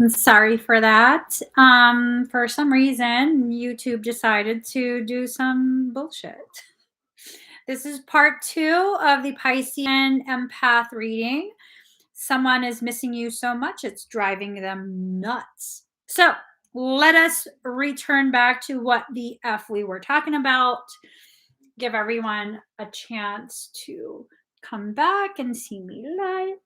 Sorry for that. For some reason, YouTube decided to do some bullshit. This is part two of the Piscean empath reading. Someone is missing you so much, it's driving them nuts. So let us return back to what the F we were talking about. Give everyone a chance to come back and see me live.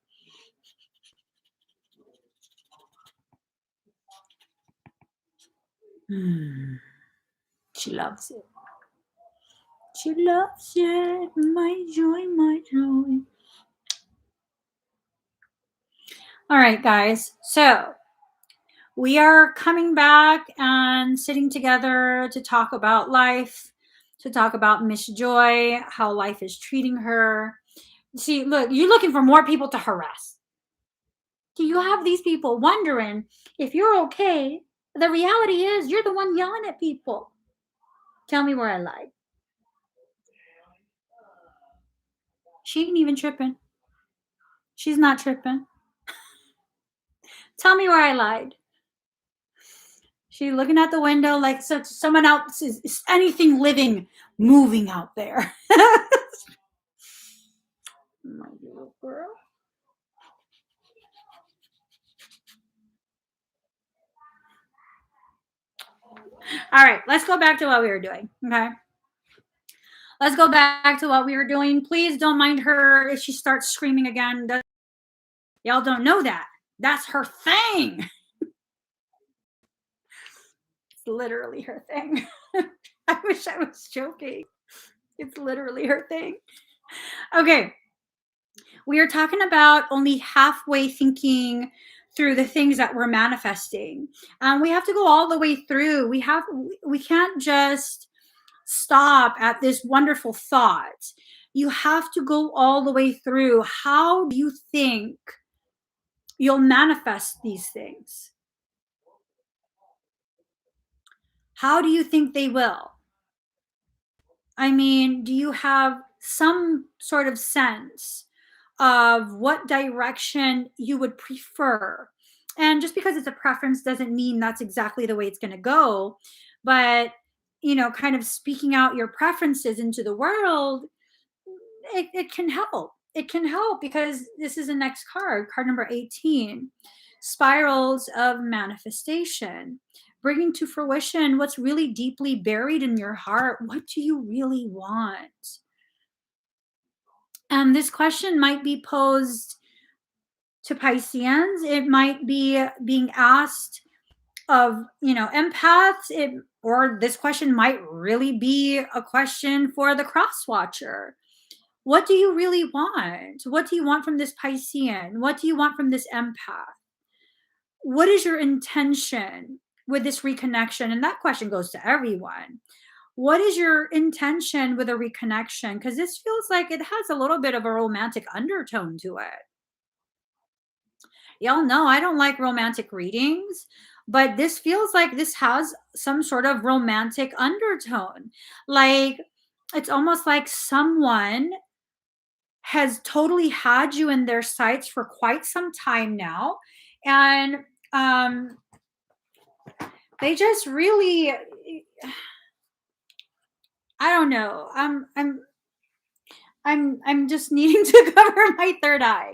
She loves it. She loves it. My joy, my joy. All right, guys. So we are coming back and sitting together to talk about life, to talk about Miss Joy, how life is treating her. See, look, you're looking for more people to harass. Do you have these people wondering if you're okay? The reality is you're the one yelling at people. Tell me where I lied. She ain't even tripping. She's not tripping. Tell me where I lied. She's looking out the window like so someone else is anything living moving out there. My little girl. All right, let's go back to what we were doing. Okay. Let's go back to what we were doing. Please don't mind her if she starts screaming again. Y'all don't know that. That's her thing. It's literally her thing. I wish I was joking. It's literally her thing. Okay. We are talking about only halfway thinking through the things that we're manifesting. We have to go all the way through. We can't just stop at this wonderful thought. You have to go all the way through. How do you think you'll manifest these things? How do you think they will? I mean, do you have some sort of sense of what direction you would prefer? And just because it's a preference doesn't mean that's exactly the way it's going to go. But, kind of speaking out your preferences into the world, it can help. It can help because this is the next card number 18, spirals of manifestation, bringing to fruition what's really deeply buried in your heart. What do you really want? And this question might be posed to Pisceans. It might be being asked of, empaths. Or this question might really be a question for the cross watcher. What do you really want? What do you want from this Piscean? What do you want from this empath? What is your intention with this reconnection? And that question goes to everyone. What is your intention with a reconnection? Because this feels like it has a little bit of a romantic undertone to it. Y'all know I don't like romantic readings, but this feels like this has some sort of romantic undertone. Like it's almost like someone has totally had you in their sights for quite some time now, and they just really, I don't know. I'm just needing to cover my third eye.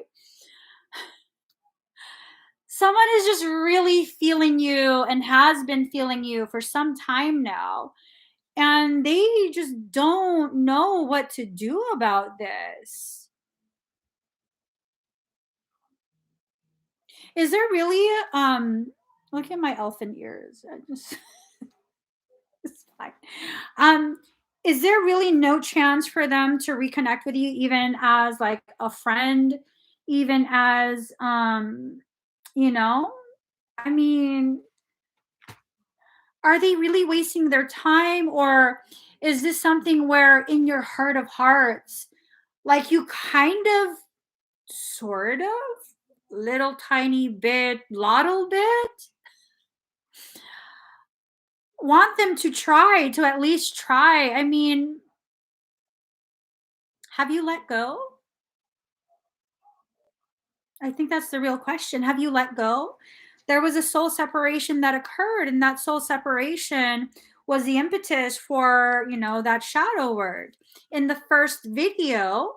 Someone is just really feeling you and has been feeling you for some time now, and they just don't know what to do about this. Is there really look at my elfin ears. I just it's fine. Is there really no chance for them to reconnect with you, even as like a friend, even as you know? I mean, are they really wasting their time, or is this something where in your heart of hearts, like you kind of, sort of, little tiny bit, little bit, want them to try, to at least try? I mean, have you let go? I think that's the real question. Have you let go? there was a soul separation that occurred, and that soul separation was the impetus for, that shadow word. In the first video,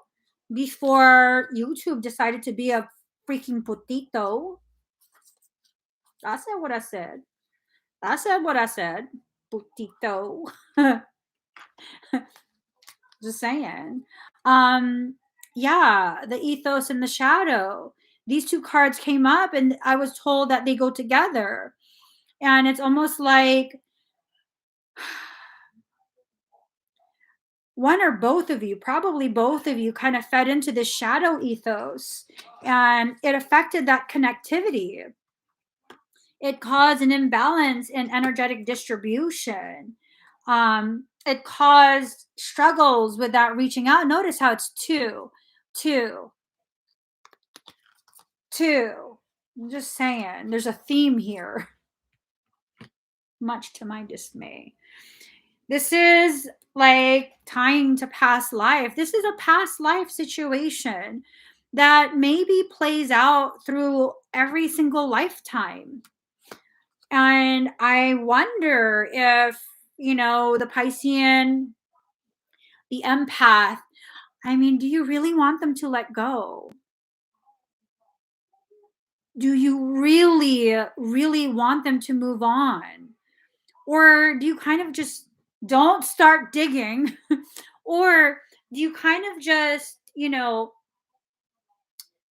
before YouTube decided to be a freaking potato, I said what I said. I said what I said. Potato. Just saying. Um, yeah, the ethos and the shadow. These two cards came up, and I was told that they go together. And it's almost like one or both of you, probably both of you, kind of fed into this shadow ethos, and it affected that connectivity. It caused an imbalance in energetic distribution. It caused struggles with that reaching out. Notice how it's two, two, two. I'm just saying, there's a theme here, much to my dismay. This is like tying to past life. This is a past life situation that maybe plays out through every single lifetime. And I wonder if, the Piscean, the empath, I mean, do you really want them to let go? Do you really, really want them to move on? Or do you kind of just don't start digging? Or do you kind of just,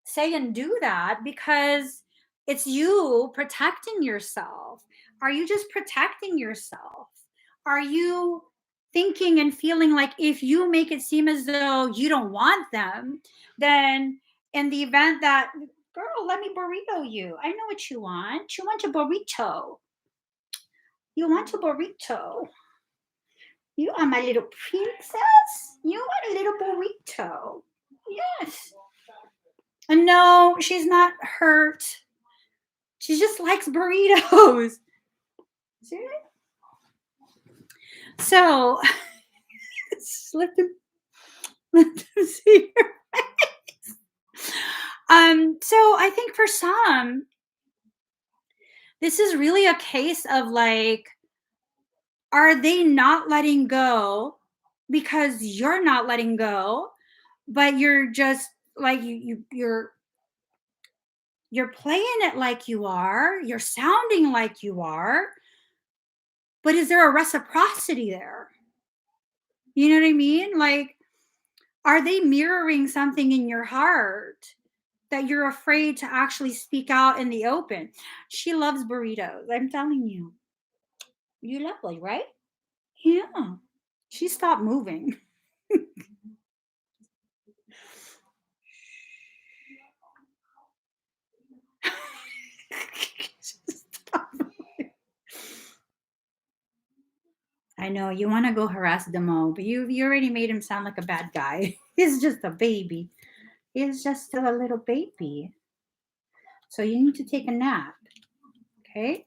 say and do that because it's you protecting yourself? Are you just protecting yourself? Are you thinking and feeling like if you make it seem as though you don't want them, then in the event that, girl, let me burrito you. I know what you want. You want a burrito. You want a burrito. You are my little princess. You want a little burrito. Yes. And no, she's not hurt. She just likes burritos. See? So, let them see her face. So I think for some, this is really a case of like, are they not letting go because you're not letting go, but you're just like you're playing it like you are, you're sounding like you are, but is there a reciprocity there? You know what I mean? Like, are they mirroring something in your heart that you're afraid to actually speak out in the open? She loves burritos. I'm telling you. You lovely, right? Yeah. She stopped moving. Stop moving. I know you want to go harass Demo, but you already made him sound like a bad guy. He's just a baby. He's just still a little baby. So you need to take a nap. Okay.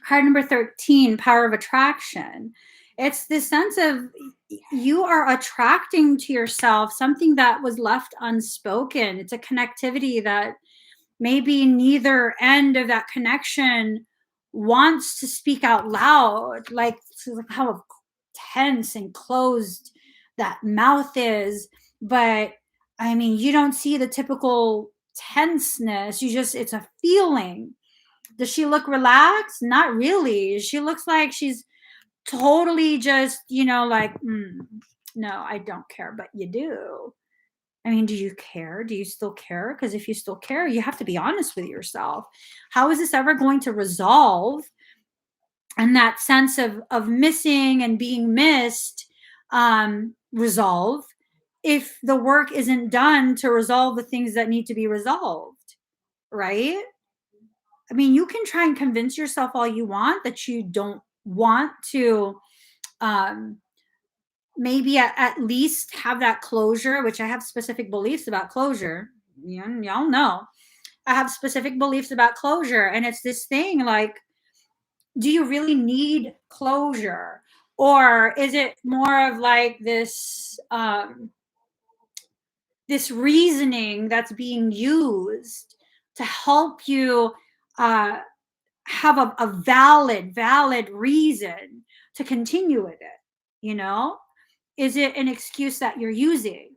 Card number 13, power of attraction. It's this sense of you are attracting to yourself something that was left unspoken. It's a connectivity that maybe neither end of that connection wants to speak out loud, like how tense and closed that mouth is. But I mean, you don't see the typical tenseness. It's a feeling. Does she look relaxed? Not really. She looks like she's totally just, like, no, I don't care, but you do. I mean, do you care? Do you still care? Because if you still care, you have to be honest with yourself. How is this ever going to resolve? And that sense of missing and being missed, resolve if the work isn't done to resolve the things that need to be resolved, right? I mean, you can try and convince yourself all you want that you don't want to, um, maybe at least have that closure, which I have specific beliefs about closure. Y'all know I have specific beliefs about closure. And it's this thing like, do you really need closure? Or is it more of like this reasoning that's being used to help you uh, have a valid reason to continue with it? You know, is it an excuse that you're using?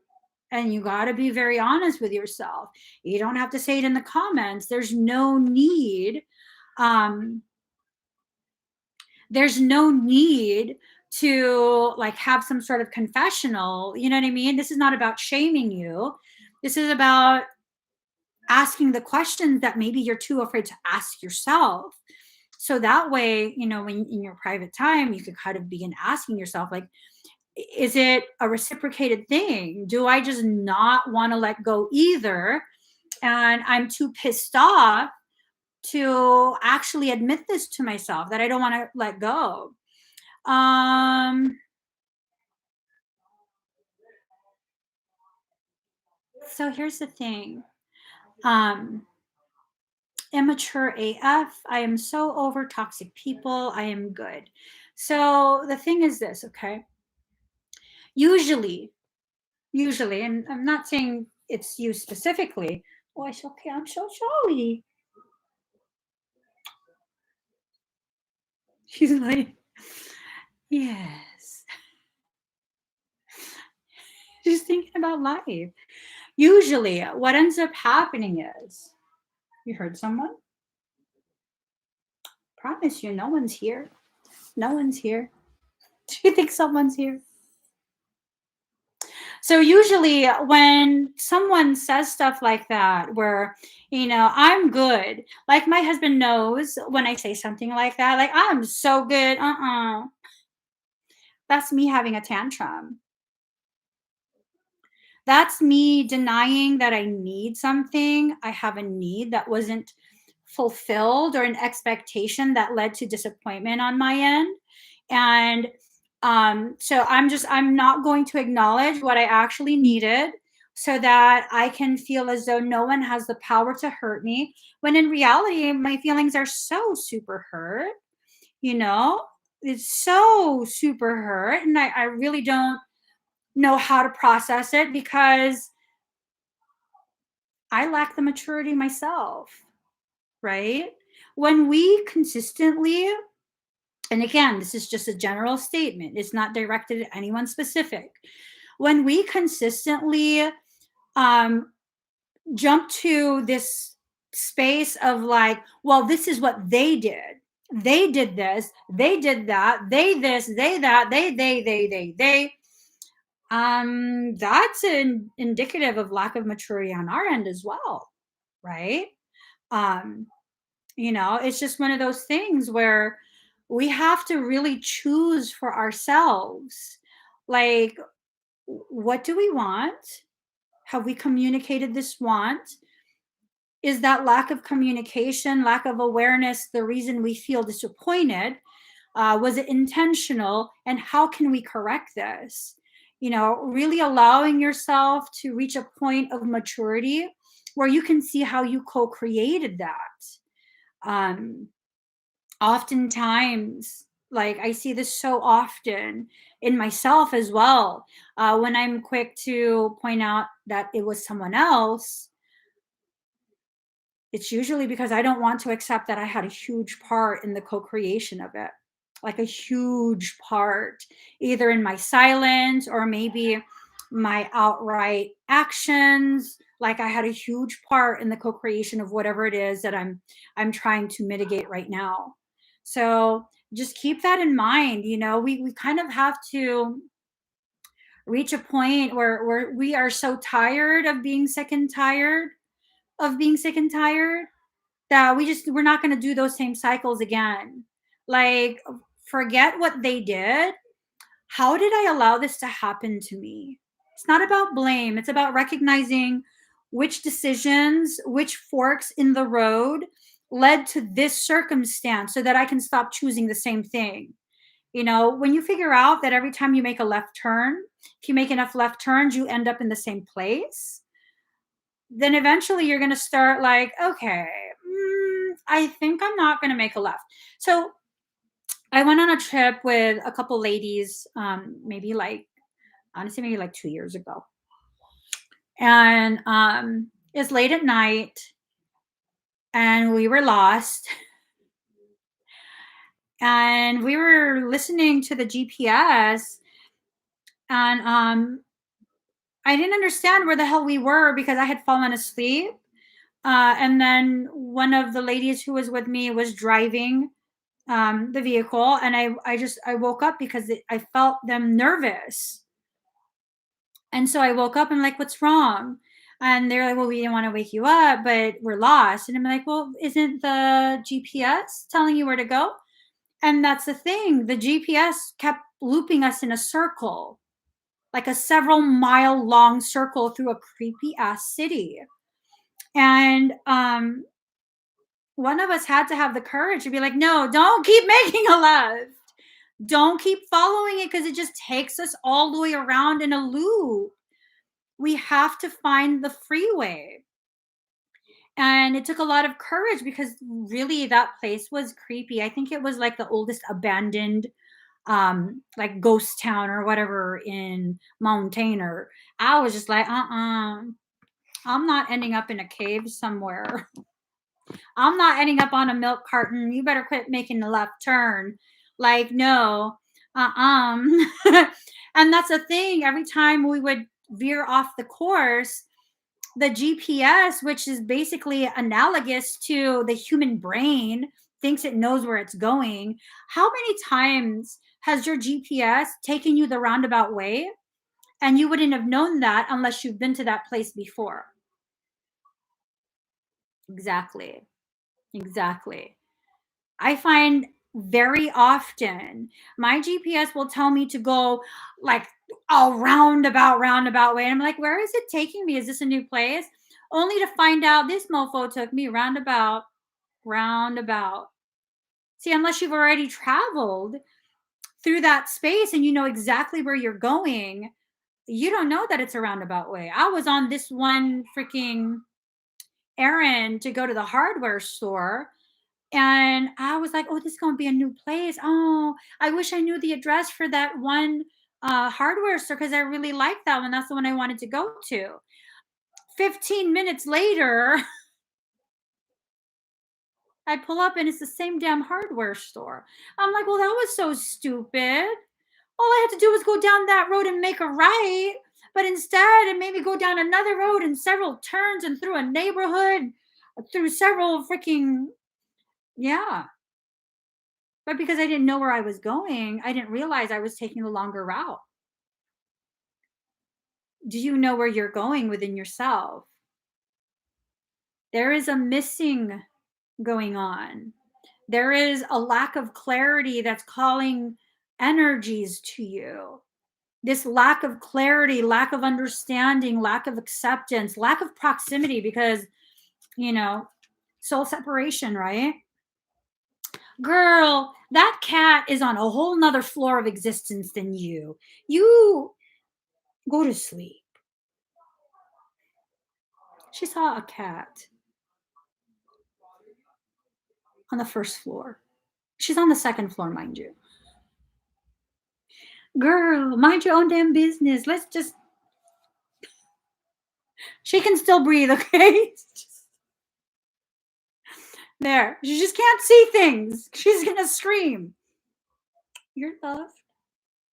And you got to be very honest with yourself. You don't have to say it in the comments. Um, there's no need to like have some sort of confessional. You know what I mean? This is not about shaming you. This is about asking the questions that maybe you're too afraid to ask yourself. So that way, when in your private time, you could kind of begin asking yourself, like, is it a reciprocated thing? Do I just not want to let go either? And I'm too pissed off to actually admit this to myself that I don't want to let go. Um, so here's the thing. Um, Immature AF. I am so over toxic people. I am good. So the thing is this, okay? Usually, usually, and I'm not saying it's you specifically. Oh, it's okay. I'm so sorry. She's like, yes. She's thinking about life. Usually, what ends up happening is you heard someone. Promise you, no one's here. No one's here. Do you think someone's here? So usually when someone says stuff like that, where, I'm good, like my husband knows when I say something like that, like I'm so good, that's me having a tantrum. That's me denying that I need something. I have a need that wasn't fulfilled or an expectation that led to disappointment on my end. And so I'm not going to acknowledge what I actually needed so that I can feel as though no one has the power to hurt me. When in reality, my feelings are so super hurt, you know? It's so super hurt. And I really don't know how to process it because I lack the maturity myself, right? When we consistently, and again, this is just a general statement, it's not directed at anyone specific. When we consistently um, jump to this space of like, well, this is what they did. They did this, they did that, they this, they that, they. That's indicative of lack of maturity on our end as well, right? Um, it's just one of those things where we have to really choose for ourselves. Like, what do we want? Have we communicated this want? Is that lack of communication, lack of awareness, the reason we feel disappointed? Was it intentional? And how can we correct this? Really allowing yourself to reach a point of maturity where you can see how you co created that. Um, Oftentimes, like I see this so often in myself as well. When I'm quick to point out that it was someone else, it's usually because I don't want to accept that I had a huge part in the co-creation of it. Like a huge part, either in my silence or maybe my outright actions. Like I had a huge part in the co-creation of whatever it is that I'm trying to mitigate right now. So just keep that in mind. We kind of have to reach a point where we are so tired of being sick and tired of being sick and tired that we're not going to do those same cycles again. Like, forget what they did. How did I allow this to happen to me? It's not about blame, it's about recognizing which decisions, which forks in the road led to this circumstance so that I can stop choosing the same thing. When you figure out that every time you make a left turn, if you make enough left turns, you end up in the same place, then eventually you're going to start like, okay, I think I'm not going to make a left. So I went on a trip with a couple ladies, maybe like, honestly, maybe like 2 years ago. And it's late at night. and we were lost. And we were listening to the GPS, and I didn't understand where the hell we were because I had fallen asleep. And then one of the ladies who was with me was driving the vehicle, and I woke up because I felt them nervous. And so I woke up and I'm like, what's wrong? And they're like, well, we didn't want to wake you up, but we're lost. And I'm like, well, isn't the GPS telling you where to go? And that's the thing. The GPS kept looping us in a circle, like a several mile long circle through a creepy ass city. And one of us had to have the courage to be like, no, don't keep making a left. Don't keep following it because it just takes us all the way around in a loop. We have to find the freeway. And it took a lot of courage because really that place was creepy. I think it was like the oldest abandoned like ghost town or whatever in Montana. I was just like, I'm not ending up in a cave somewhere. I'm not ending up on a milk carton. You better quit making the left turn. Like, no. And that's the thing. Every time we would veer off the course, the GPS, which is basically analogous to the human brain, thinks it knows where it's going. How many times has your GPS taken you the roundabout way? And you wouldn't have known that unless you've been to that place before. Exactly. Exactly. I find very often my GPS will tell me to go like a roundabout way. And I'm like, where is it taking me? Is this a new place? Only to find out this mofo took me roundabout. See, unless you've already traveled through that space and you know exactly where you're going, you don't know that it's a roundabout way. I was on this one freaking errand to go to the hardware store. And I was like, oh, this is going to be a new place. Oh, I wish I knew the address for that one hardware store because I really liked that one. That's the one I wanted to go to. 15 minutes later, I pull up and it's the same damn hardware store. I'm like, well, that was so stupid. All I had to do was go down that road and make a right. But instead, it made me go down another road and several turns and through a neighborhood, through several freaking, yeah. But because I didn't know where I was going, I didn't realize I was taking the longer route. Do you know where you're going within yourself? There is a missing going on. There is a lack of clarity that's calling energies to you. This lack of clarity, lack of understanding, lack of acceptance, lack of proximity because, you know, soul separation, right? Girl, that cat is on a whole nother floor of existence than you. You go to sleep. She saw a cat on the first floor. She's on the second floor, mind you. Girl, mind your own damn business. Let's just. She can still breathe, okay? There. She just can't see things. She's gonna scream. You're loved.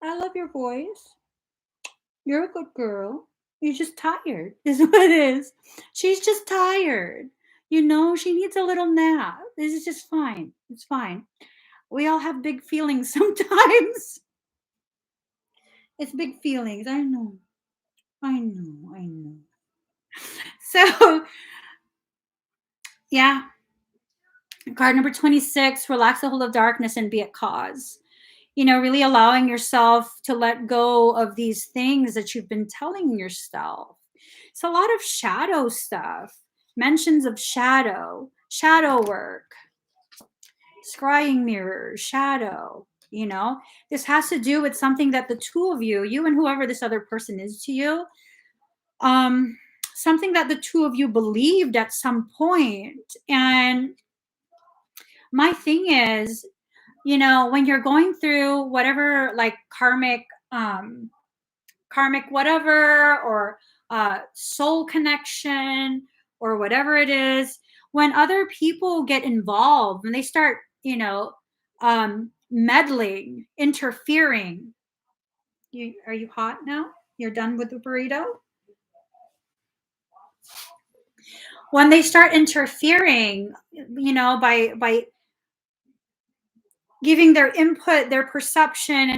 I love your voice. You're a good girl. You're just tired, is what it is. She's just tired. You know, she needs a little nap. This is just fine. It's fine. We all have big feelings sometimes. It's big feelings. I know. I know. I know. So, yeah. Card number 26, relax the hold of darkness and be at cause. You know, really allowing yourself to let go of these things that you've been telling yourself. It's a lot of shadow stuff, mentions of shadow work, scrying mirrors, shadow. You know, this has to do with something that the two of you and whoever this other person is to you, something that the two of you believed at some point. And my thing is, you know, when you're going through whatever like karmic whatever or soul connection or whatever it is, when other people get involved, when they start, meddling, interfering. Are you hot now? You're done with the burrito? When they start interfering, by giving their input, their perception,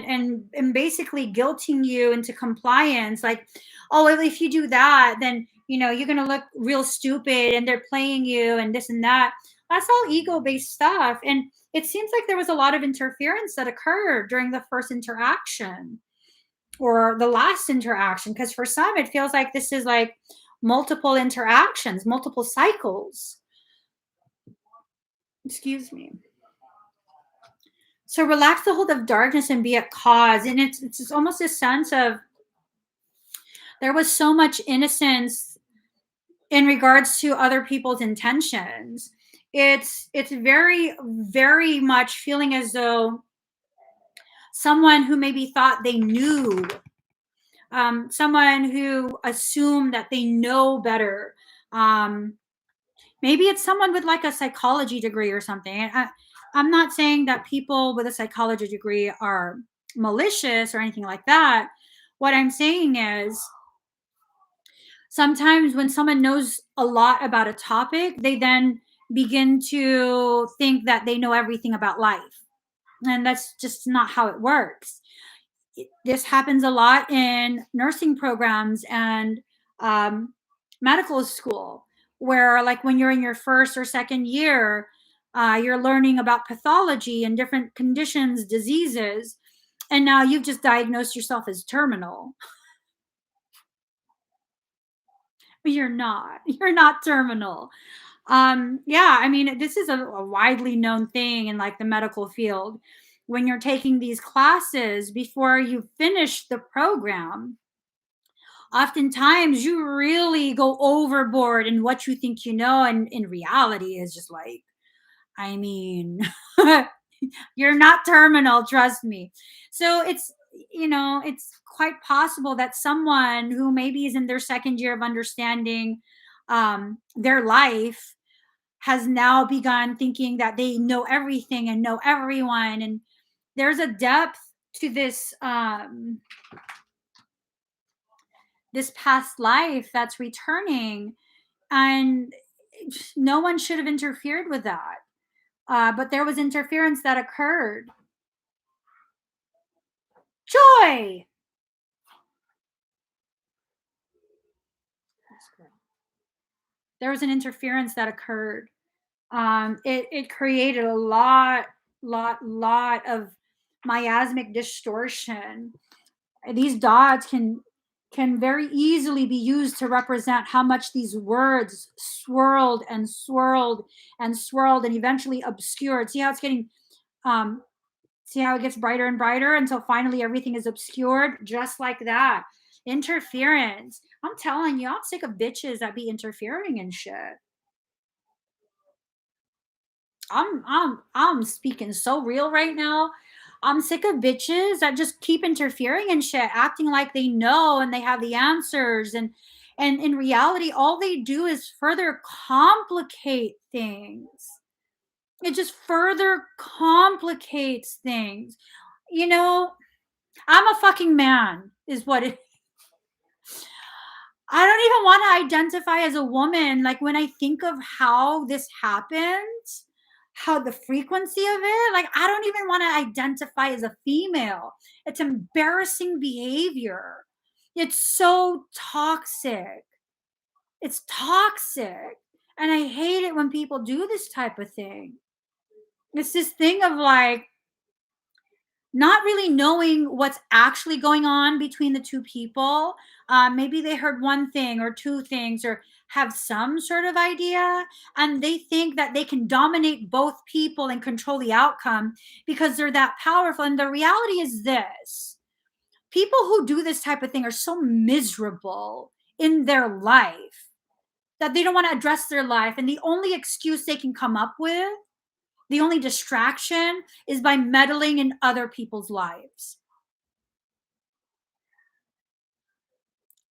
and basically guilting you into compliance, like, oh, well, if you do that, then you're going to look real stupid, and they're playing you and this and that. That's all ego based stuff, and it seems like there was a lot of interference that occurred during the first interaction or the last interaction, because for some it feels like this is like multiple interactions, multiple cycles. Excuse me. So relax the hold of darkness and be at cause. And it's almost a sense of there was so much innocence in regards to other people's intentions. It's very, very much feeling as though someone who maybe thought they knew, someone who assumed that they know better. Maybe it's someone with like a psychology degree or something. I'm not saying that people with a psychology degree are malicious or anything like that. What I'm saying is sometimes when someone knows a lot about a topic, they then begin to think that they know everything about life. And that's just not how it works. This happens a lot in nursing programs and um, medical school, where like when you're in your first or second year, you're learning about pathology and different conditions, diseases, and now you've just diagnosed yourself as terminal. But you're not terminal. Yeah, I mean, this is a widely known thing in like the medical field. When you're taking these classes before you finish the program, oftentimes you really go overboard in what you think you know, and in reality is just like, I mean, you're not terminal, trust me. So it's quite possible that someone who maybe is in their second year of understanding their life has now begun thinking that they know everything and know everyone, and there's a depth to this past life that's returning, and no one should have interfered with that. But there was interference that occurred. Joy! There was an interference that occurred. It created a lot of miasmic distortion. These dots can very easily be used to represent how much these words swirled and swirled and swirled and eventually obscured. See how it's getting um see how it gets brighter and brighter until finally everything is obscured, just like that. Interference. I'm telling you, I'm sick of bitches that be interfering and shit. I'm speaking so real right now. I'm sick of bitches that just keep interfering and shit, acting like they know and they have the answers, and in reality all they do is further complicate things. It just further complicates things. You know, I'm a fucking man is what it I don't even want to identify as a woman. Like when I think of how this happens, how the frequency of it, like I don't even want to identify as a female. It's embarrassing behavior. It's so toxic. It's toxic. And I hate it when people do this type of thing. It's this thing of like, not really knowing what's actually going on between the two people. Maybe they heard one thing or two things or have some sort of idea, and they think that they can dominate both people and control the outcome because they're that powerful. And the reality is this: people who do this type of thing are so miserable in their life that they don't want to address their life. And the only excuse they can come up with, the only distraction, is by meddling in other people's lives.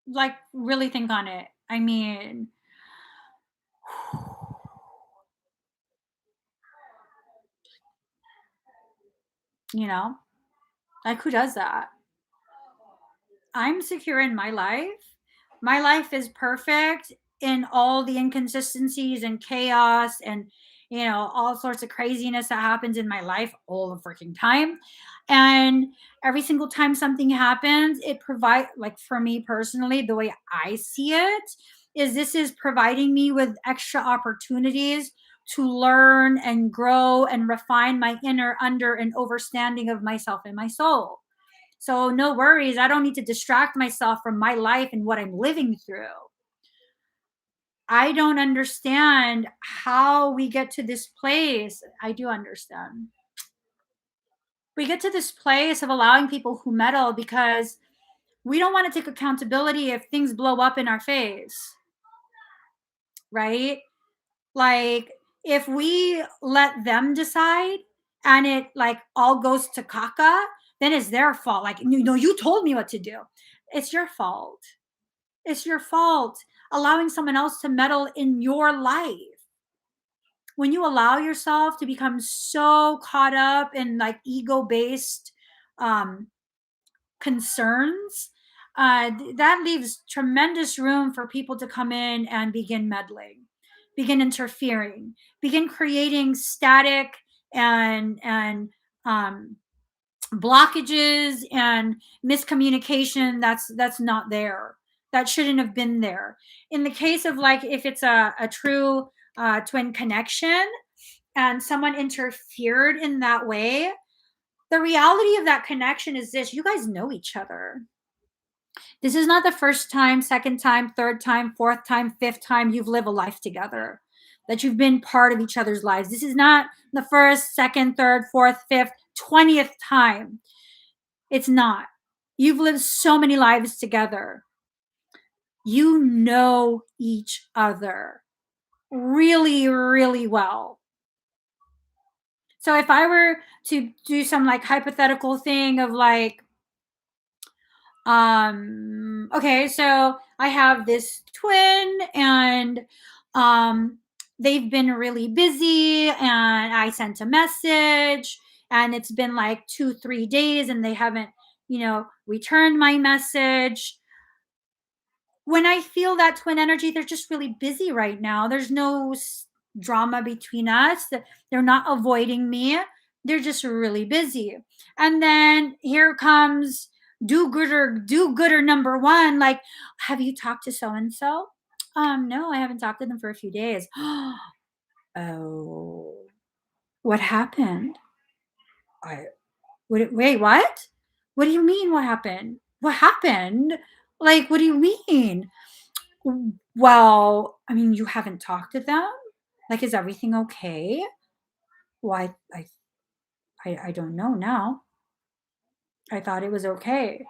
Like, really think on it. I mean, You know, like who does that? I'm secure in my life. My life is perfect in all the inconsistencies and chaos and all sorts of craziness that happens in my life all the freaking time. And every single time something happens, it provide like for me personally, the way I see it is this is providing me with extra opportunities to learn and grow and refine my inner under and overstanding of myself and my soul. So no worries. I don't need to distract myself from my life and what I'm living through. I don't understand how we get to this place. I do understand. We get to this place of allowing people who meddle because we don't want to take accountability if things blow up in our face, right? Like if we let them decide and it like all goes to caca, then it's their fault. Like, you told me what to do. It's your fault. It's your fault allowing someone else to meddle in your life. When you allow yourself to become so caught up in like ego based um, concerns, that leaves tremendous room for people to come in and begin meddling, begin interfering, begin creating static and blockages and miscommunication that's not there, that shouldn't have been there. In the case of like if it's a true twin connection and someone interfered in that way, the reality of that connection is this: you guys know each other. This is not the first time, second time, third time, fourth time, fifth time you've lived a life together, that you've been part of each other's lives. This is not the first, second, third, fourth, fifth, 20th time. It's not. You've lived so many lives together. You know each other really, really well. So if I were to do some like hypothetical thing of like, okay, so I have this twin and they've been really busy and I sent a message and it's been like 2 3 days and they haven't returned my message. When I feel that twin energy, they're just really busy right now. There's no drama between us. They're not avoiding me. They're just really busy. And then here comes do gooder number one. Like, have you talked to so and so? No, I haven't talked to them for a few days. Oh, what happened? I wait, what? What do you mean? What happened? What happened? Like, what do you mean? Well, I mean, you haven't talked to them? Like, is everything okay? Well, I don't know now. I thought it was okay.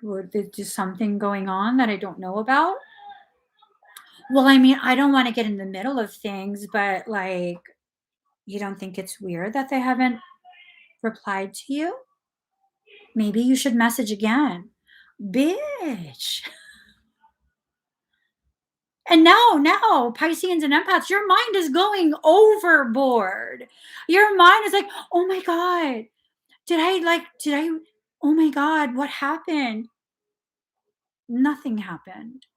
There's just something going on that I don't know about? Well, I mean, I don't want to get in the middle of things, but like, you don't think it's weird that they haven't replied to you? Maybe you should message again. Bitch. And now, Pisceans and empaths, your mind is going overboard. Your mind is like, oh my God, oh my God, what happened? Nothing happened.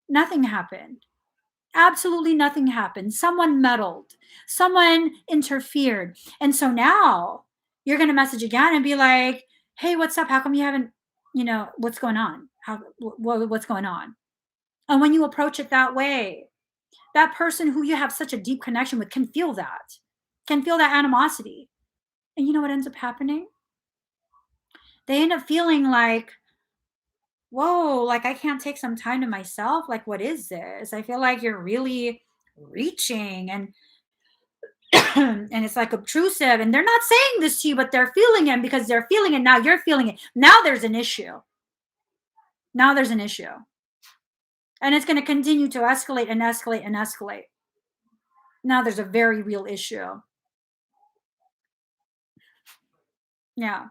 Nothing happened. Absolutely nothing happened. Someone meddled, someone interfered. And so now you're going to message again and be like, hey, what's up? How come you haven't, what's going on? What's going on? And when you approach it that way, that person who you have such a deep connection with can feel that animosity. And you know what ends up happening? They end up feeling like, whoa, like I can't take some time to myself. Like, what is this? I feel like you're really reaching and and it's like obtrusive. And they're not saying this to you, but they're feeling it because they're feeling it. Now you're feeling it. Now there's an issue. Now there's an issue. And it's going to continue to escalate and escalate and escalate. Now there's a very real issue. Yeah.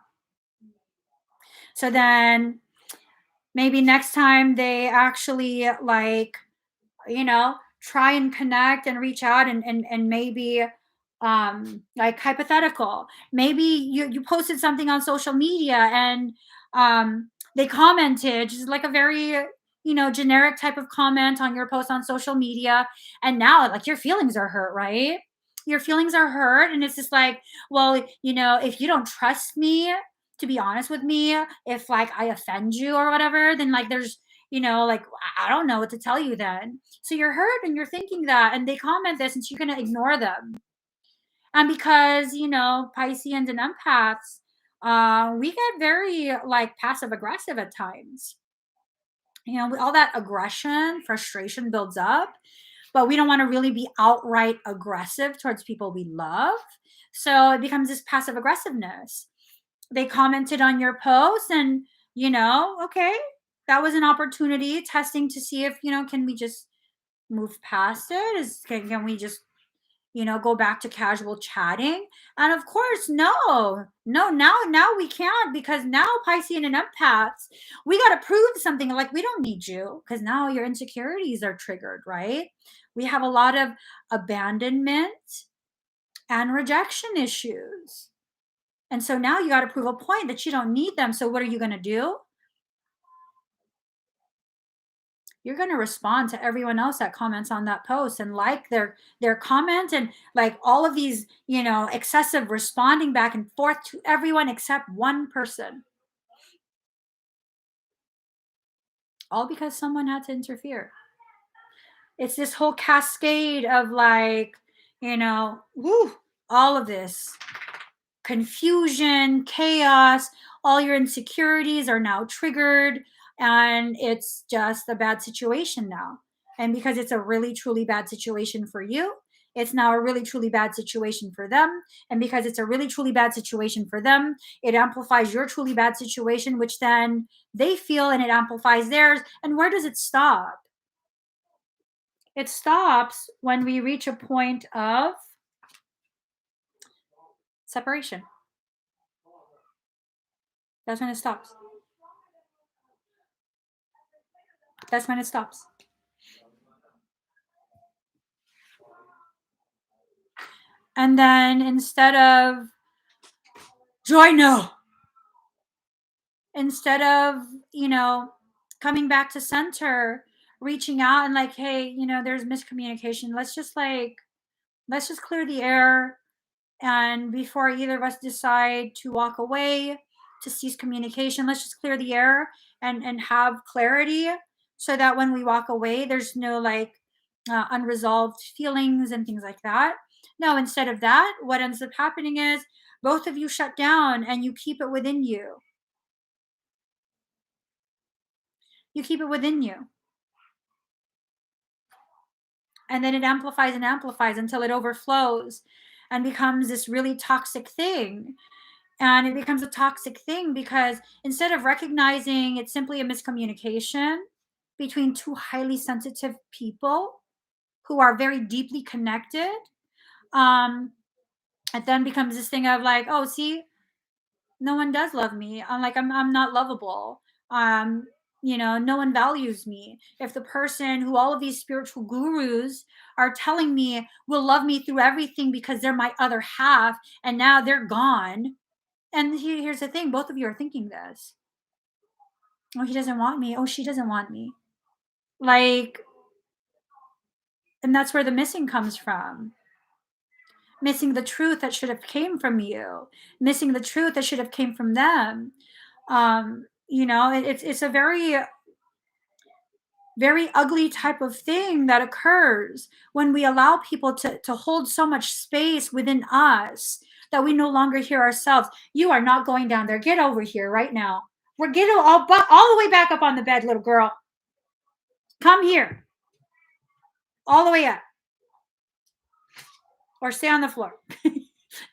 So then maybe next time they actually like, try and connect and reach out and maybe Like hypothetical, maybe you posted something on social media and they commented just like a very generic type of comment on your post on social media, and now like your feelings are hurt, right? Your feelings are hurt, and it's just like, well, if you don't trust me to be honest with me, if like I offend you or whatever, then like there's like I don't know what to tell you then. So you're hurt and you're thinking that, and they comment this, and so you're gonna ignore them. And because, Pisceans and empaths, we get very like passive aggressive at times. All that aggression, frustration builds up, but we don't want to really be outright aggressive towards people we love. So it becomes this passive aggressiveness. They commented on your post, and, okay, that was an opportunity testing to see if, can we just move past it? Can we just go back to casual chatting? And of course, no, now we can't, because now Piscean and empaths, we got to prove something. Like, we don't need you because now your insecurities are triggered, right? We have a lot of abandonment and rejection issues. And so now you got to prove a point that you don't need them. So what are you going to do? You're going to respond to everyone else that comments on that post and like their comment, and like all of these excessive responding back and forth to everyone except one person, all because someone had to interfere. It's this whole cascade of like, woo, all of this confusion, chaos, all your insecurities are now triggered, and it's just a bad situation now. And because it's a really truly bad situation for you, it's now a really truly bad situation for them. And because it's a really truly bad situation for them, it amplifies your truly bad situation, which then they feel, and it amplifies theirs. And where does it stop? It stops when we reach a point of separation. That's when it stops. That's when it stops. And then instead of joy, no. Instead of, coming back to center, reaching out and like, hey, there's miscommunication. Let's just clear the air. And before either of us decide to walk away, to cease communication, let's just clear the air and have clarity, so that when we walk away, there's no like unresolved feelings and things like that. No, instead of that, what ends up happening is both of you shut down and you keep it within you. You keep it within you. And then it amplifies and amplifies until it overflows and becomes this really toxic thing. And it becomes a toxic thing because instead of recognizing it's simply a miscommunication between two highly sensitive people who are very deeply connected, it then becomes this thing of like, oh, see, no one does love me. I'm not lovable. No one values me. If the person who all of these spiritual gurus are telling me will love me through everything because they're my other half, and now they're gone. And here's the thing, both of you are thinking this. Oh, he doesn't want me. Oh, she doesn't want me. Like, and that's where the missing comes from. Missing the truth that should have came from you. Missing the truth that should have came from them. It's a very very ugly type of thing that occurs when we allow people to hold so much space within us that we no longer hear ourselves. You are not going down there. Get over here right now. We're getting all the way back up on the bed, little girl. Come here. All the way up. Or stay on the floor.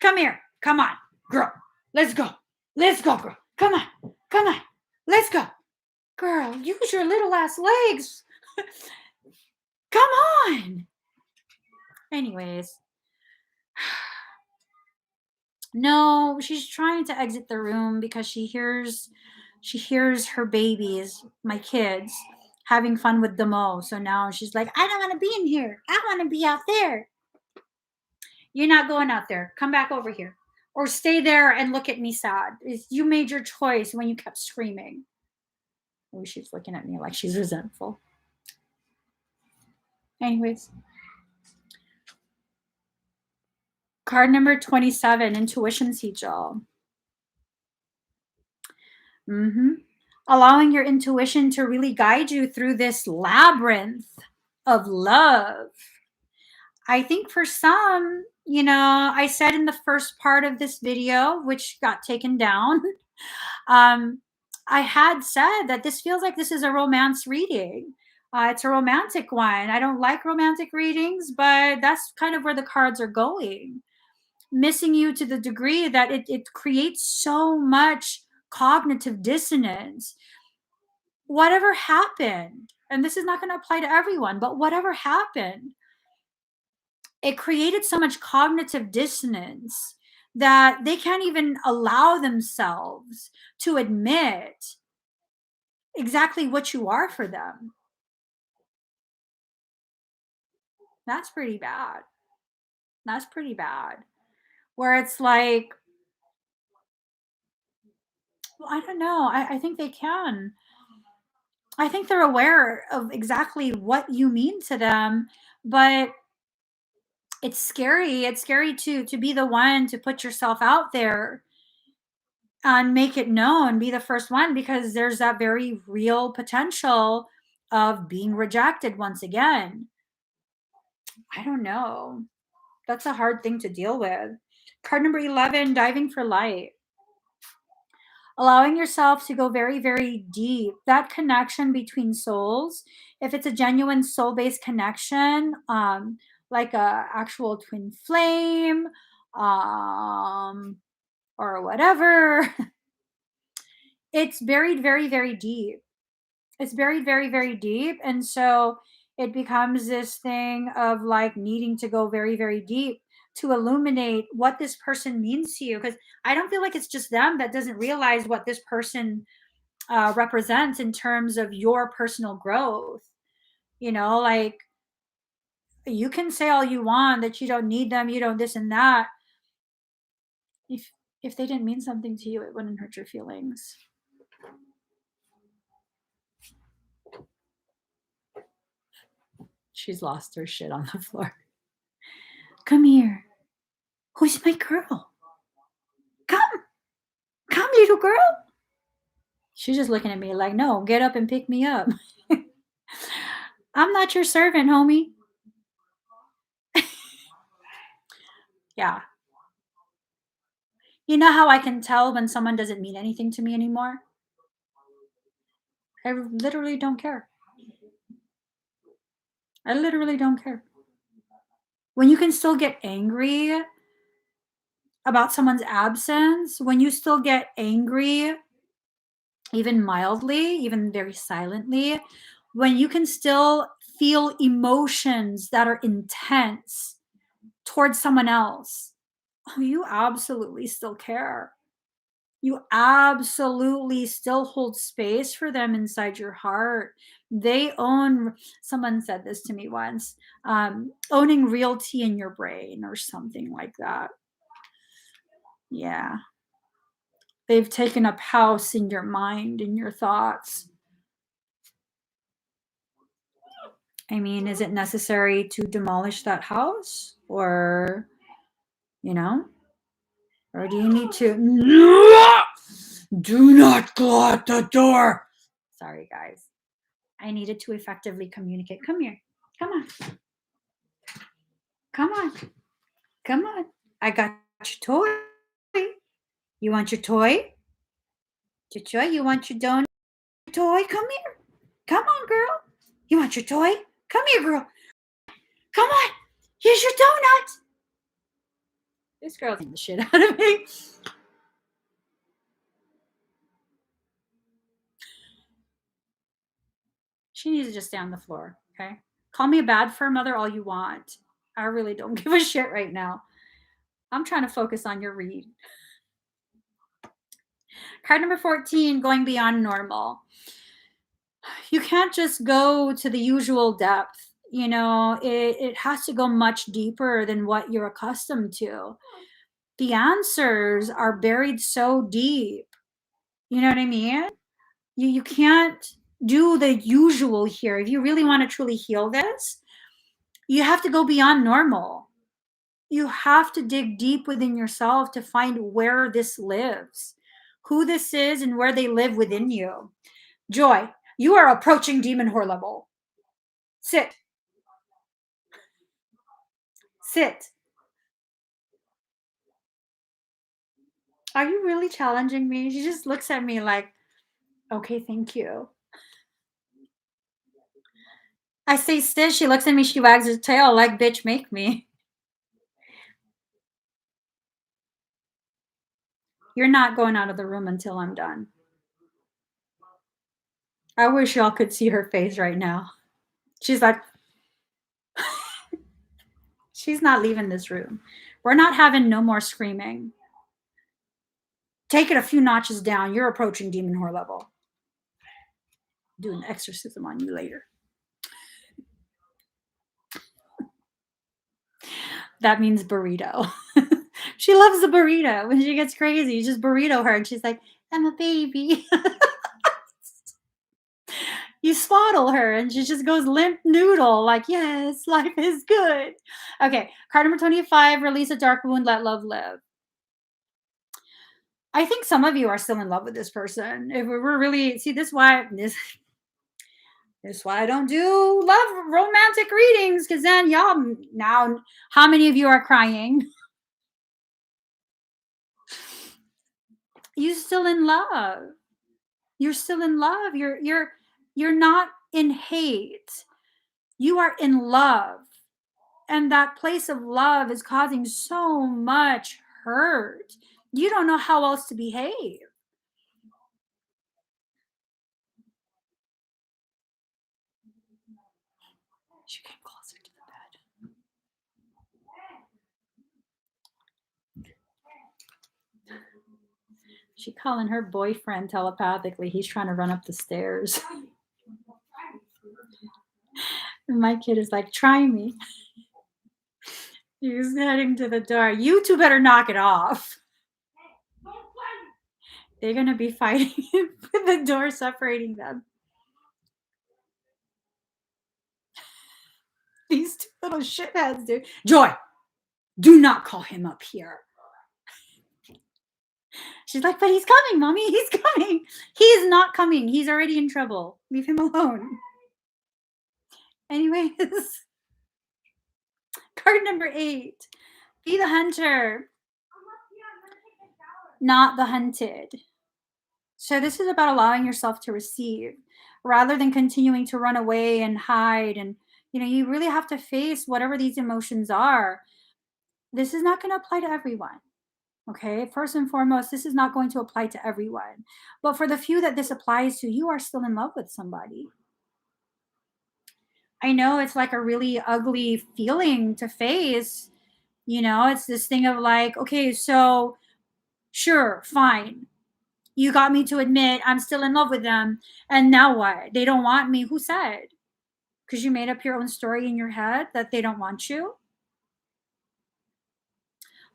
Come here. Come on, girl. Let's go. Let's go, girl. Come on. Come on. Let's go. Girl, use your little ass legs. Come on. Anyways. No, she's trying to exit the room because she hears her babies, my kids, having fun with Demo. So now she's like, I don't want to be in here. I want to be out there. You're not going out there. Come back over here. Or stay there and look at me sad. You made your choice when you kept screaming. Oh, she's looking at me like she's resentful. Anyways. Card number 27, Intuition Sigil. Allowing your intuition to really guide you through this labyrinth of love. I think for some, I said in the first part of this video, which got taken down, I had said that this feels like this is a romance reading. It's a romantic one. I don't like romantic readings, but that's kind of where the cards are going. Missing you to the degree that it creates so much cognitive dissonance. Whatever happened, and this is not going to apply to everyone, but whatever happened, it created so much cognitive dissonance that they can't even allow themselves to admit exactly what you are for them. That's pretty bad. That's pretty bad. Where it's like, well, I don't know. I think they can. I think they're aware of exactly what you mean to them, but it's scary. It's scary to be the one to put yourself out there and make it known, be the first one, because there's that very real potential of being rejected once again. I don't know. That's a hard thing to deal with. Card number 11, Diving for Light. Allowing yourself to go very, very deep. That connection between souls, if it's a genuine soul-based connection, like a actual twin flame, or whatever, it's buried very, very deep. It's buried very, very deep. And so it becomes this thing of like needing to go very, very deep to illuminate what this person means to you. Because I don't feel like it's just them that doesn't realize what this person represents in terms of your personal growth. Like you can say all you want that you don't need them, you don't this and that. If they didn't mean something to you, it wouldn't hurt your feelings. She's lost her shit on the floor. Come here. Who's my girl? Come, little girl. She's just looking at me like, no, get up and pick me up. I'm not your servant, homie. Yeah. You know how I can tell when someone doesn't mean anything to me anymore? I literally don't care. I literally don't care. When you can still get angry about someone's absence, when you still get angry, even mildly, even very silently, when you can still feel emotions that are intense towards someone else, oh, you absolutely still care. You absolutely still hold space for them inside your heart. They own, someone said this to me once, owning realty in your brain or something like that. Yeah. They've taken up house in your mind, in your thoughts. I mean, is it necessary to demolish that house? Or, or do you need to? Do not go out the door. Sorry, guys. I needed to effectively communicate. Come here. Come on. Come on. Come on. I got your toy. You want your toy? Your toy? You want your donut? Toy? Come here. Come on, girl. You want your toy? Come here, girl. Come on. Here's your donut. This girl's getting the shit out of me. She needs to just stay on the floor, okay? Call me a bad fur mother all you want. I really don't give a shit right now. I'm trying to focus on your read. Card number 14, going beyond normal. You can't just go to the usual depth it has to go much deeper than what you're accustomed to. The answers are buried so deep. You know what I mean? You can't do the usual here. If you really want to truly heal this, you have to go beyond normal. You have to dig deep within yourself to find where this lives, who this is, and where they live within you. Joy, you are approaching demon whore level. Sit. Sit. Are you really challenging me? She just looks at me like, okay, thank you. I say sit. She looks at me. She wags her tail like, bitch, make me. You're not going out of the room until I'm done. I wish y'all could see her face right now. She's like, she's not leaving this room. We're not having no more screaming. Take it a few notches down. You're approaching demon whore level. Do an exorcism on you later. That means burrito. She loves the burrito. When she gets crazy, you just burrito her and she's like, I'm a baby. You swaddle her and she just goes limp noodle, like, yes, life is good. Okay, card number 25, release a dark wound, let love live. I think some of you are still in love with this person. If we're really, see, this is why I don't do love romantic readings, because then y'all, now, how many of you are crying? You still in love. You're still in love. You're not in hate. You are in love. And that place of love is causing so much hurt. You don't know how else to behave. She came closer to the bed. She calling her boyfriend telepathically. He's trying to run up the stairs. And my kid is like, try me. He's heading to the door. You two better knock it off. They're going to be fighting with the door separating them. These two little shitheads, dude. Joy, do not call him up here. She's like, but he's coming, mommy. He's coming. He is not coming. He's already in trouble. Leave him alone. Anyways, card number 8. Be the hunter, not the hunted. So this is about allowing yourself to receive rather than continuing to run away and hide. And, you really have to face whatever these emotions are. This is not going to apply to everyone. Okay, first and foremost, this is not going to apply to everyone. But for the few that this applies to, you are still in love with somebody. I know it's like a really ugly feeling to face. It's this thing of like, okay, so sure, fine. You got me to admit I'm still in love with them. And now what? They don't want me. Who said? Because you made up your own story in your head that they don't want you?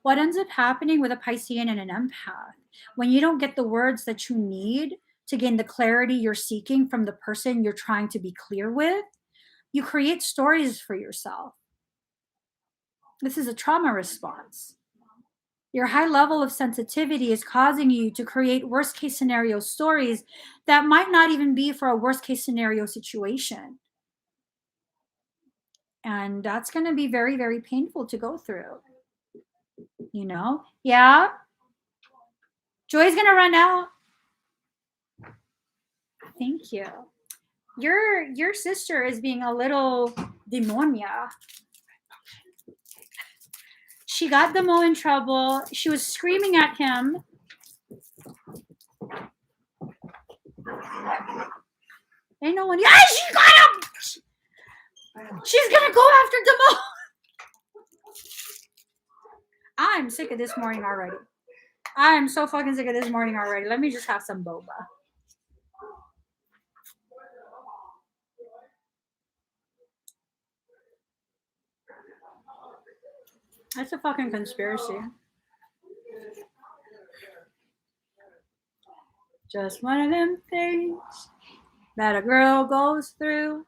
What ends up happening with a Piscean and an empath, when you don't get the words that you need to gain the clarity you're seeking from the person you're trying to be clear with, you create stories for yourself. This is a trauma response. Your high level of sensitivity is causing you to create worst case scenario stories that might not even be for a worst case scenario situation. And that's going to be very, very painful to go through. Yeah. Joy's going to run out. Thank you. Your sister is being a little demonia. She got Demo in trouble. She was screaming at him. Ain't no one. Yeah, she got him. She's gonna go after Demo. I'm sick of this morning already. I am so fucking sick of this morning already. Let me just have some boba. That's a fucking conspiracy. Just one of them things that a girl goes through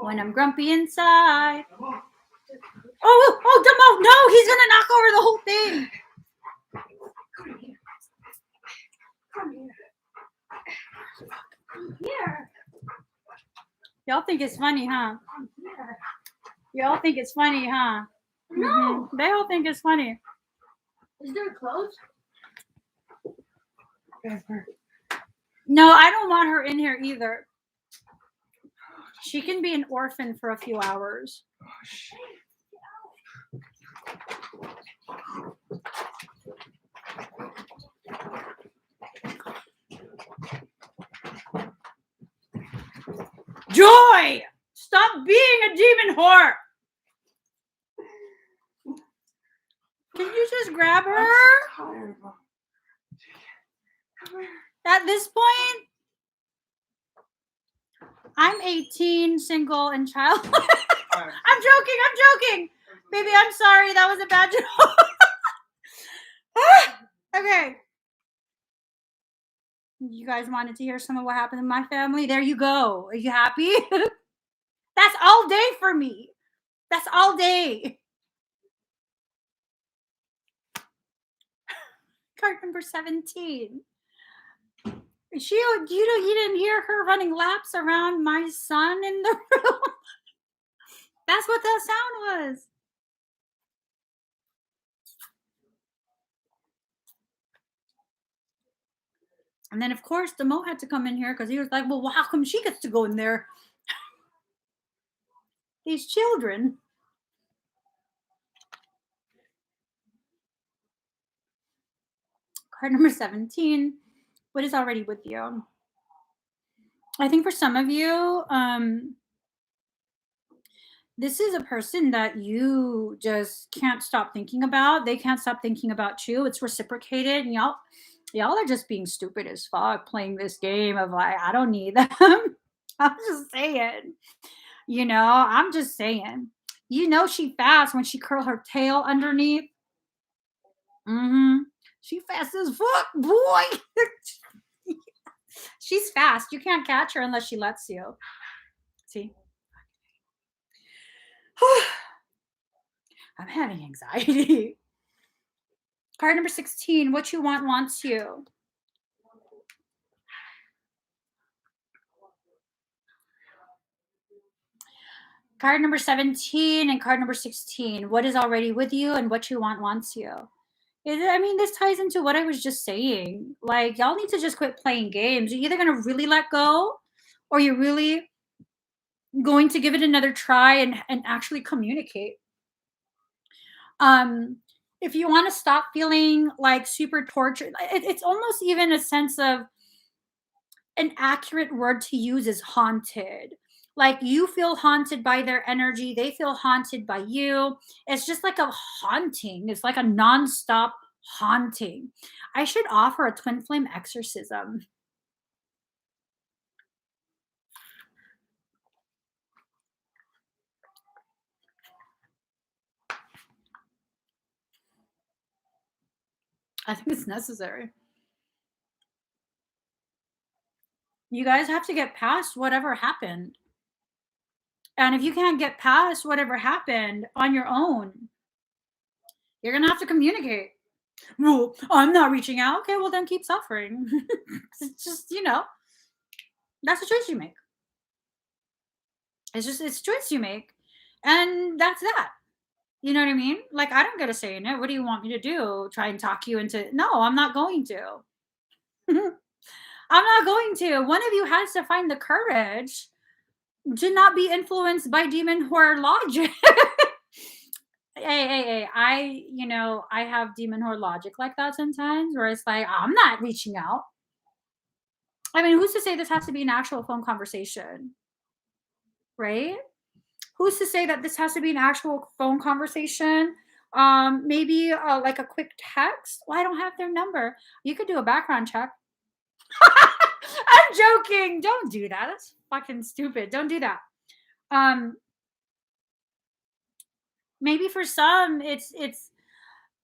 when I'm grumpy inside. Oh, Demo! No, he's gonna knock over the whole thing. Come here. Y'all think it's funny, huh? Y'all think it's funny, huh? No. Mm-hmm. They all think it's funny. Is there clothes? No, I don't want her in here either. She can be an orphan for a few hours. Joy! Stop being a demon whore! Can you just grab her? At this point, I'm 18, single, and childless. I'm joking. Baby, I'm sorry. That was a bad joke. Okay. You guys wanted to hear some of what happened in my family? There you go. Are you happy? That's all day for me. That's all day. Card number 17. You didn't hear her running laps around my son in the room? That's what that sound was. And then, of course, Demo had to come in here because he was like, well, how come she gets to go in there? These children. Card number 17. What is already with you? I think for some of you, this is a person that you just can't stop thinking about. They can't stop thinking about you. It's reciprocated. And y'all are just being stupid as fuck playing this game of like, I don't need them. I'm just saying. I'm just saying. She fast when she curl her tail underneath. Mm-hmm. She fast as fuck, boy. She's fast. You can't catch her unless she lets you. See? I'm having anxiety. Card number 16. What you want wants you. Card number 17 and card number 16. What is already with you and what you want wants you. This ties into what I was just saying. Like, y'all need to just quit playing games. You're either going to really let go or you're really going to give it another try and actually communicate. If you want to stop feeling like super tortured, it's almost even a sense of an accurate word to use is haunted. Like, you feel haunted by their energy. They feel haunted by you. It's just like a haunting. It's like a nonstop haunting. I should offer a twin flame exorcism. I think it's necessary. You guys have to get past whatever happened. And if you can't get past whatever happened on your own, you're going to have to communicate. Well, I'm not reaching out. Okay, well, then keep suffering. It's just, that's a choice you make. It's a choice you make. And that's that. You know what I mean? Like, I don't get a say in it. What do you want me to do? Try and talk you into... No, I'm not going to. I'm not going to. One of you has to find the courage to not be influenced by demon whore logic. Hey, I have demon whore logic like that sometimes where it's like, I'm not reaching out. Who's to say this has to be an actual phone conversation? Right? Who's to say that this has to be an actual phone conversation? Maybe like a quick text. Well, I don't have their number. You could do a background check. I'm joking. Don't do that. That's fucking stupid. Don't do that. Maybe for some it's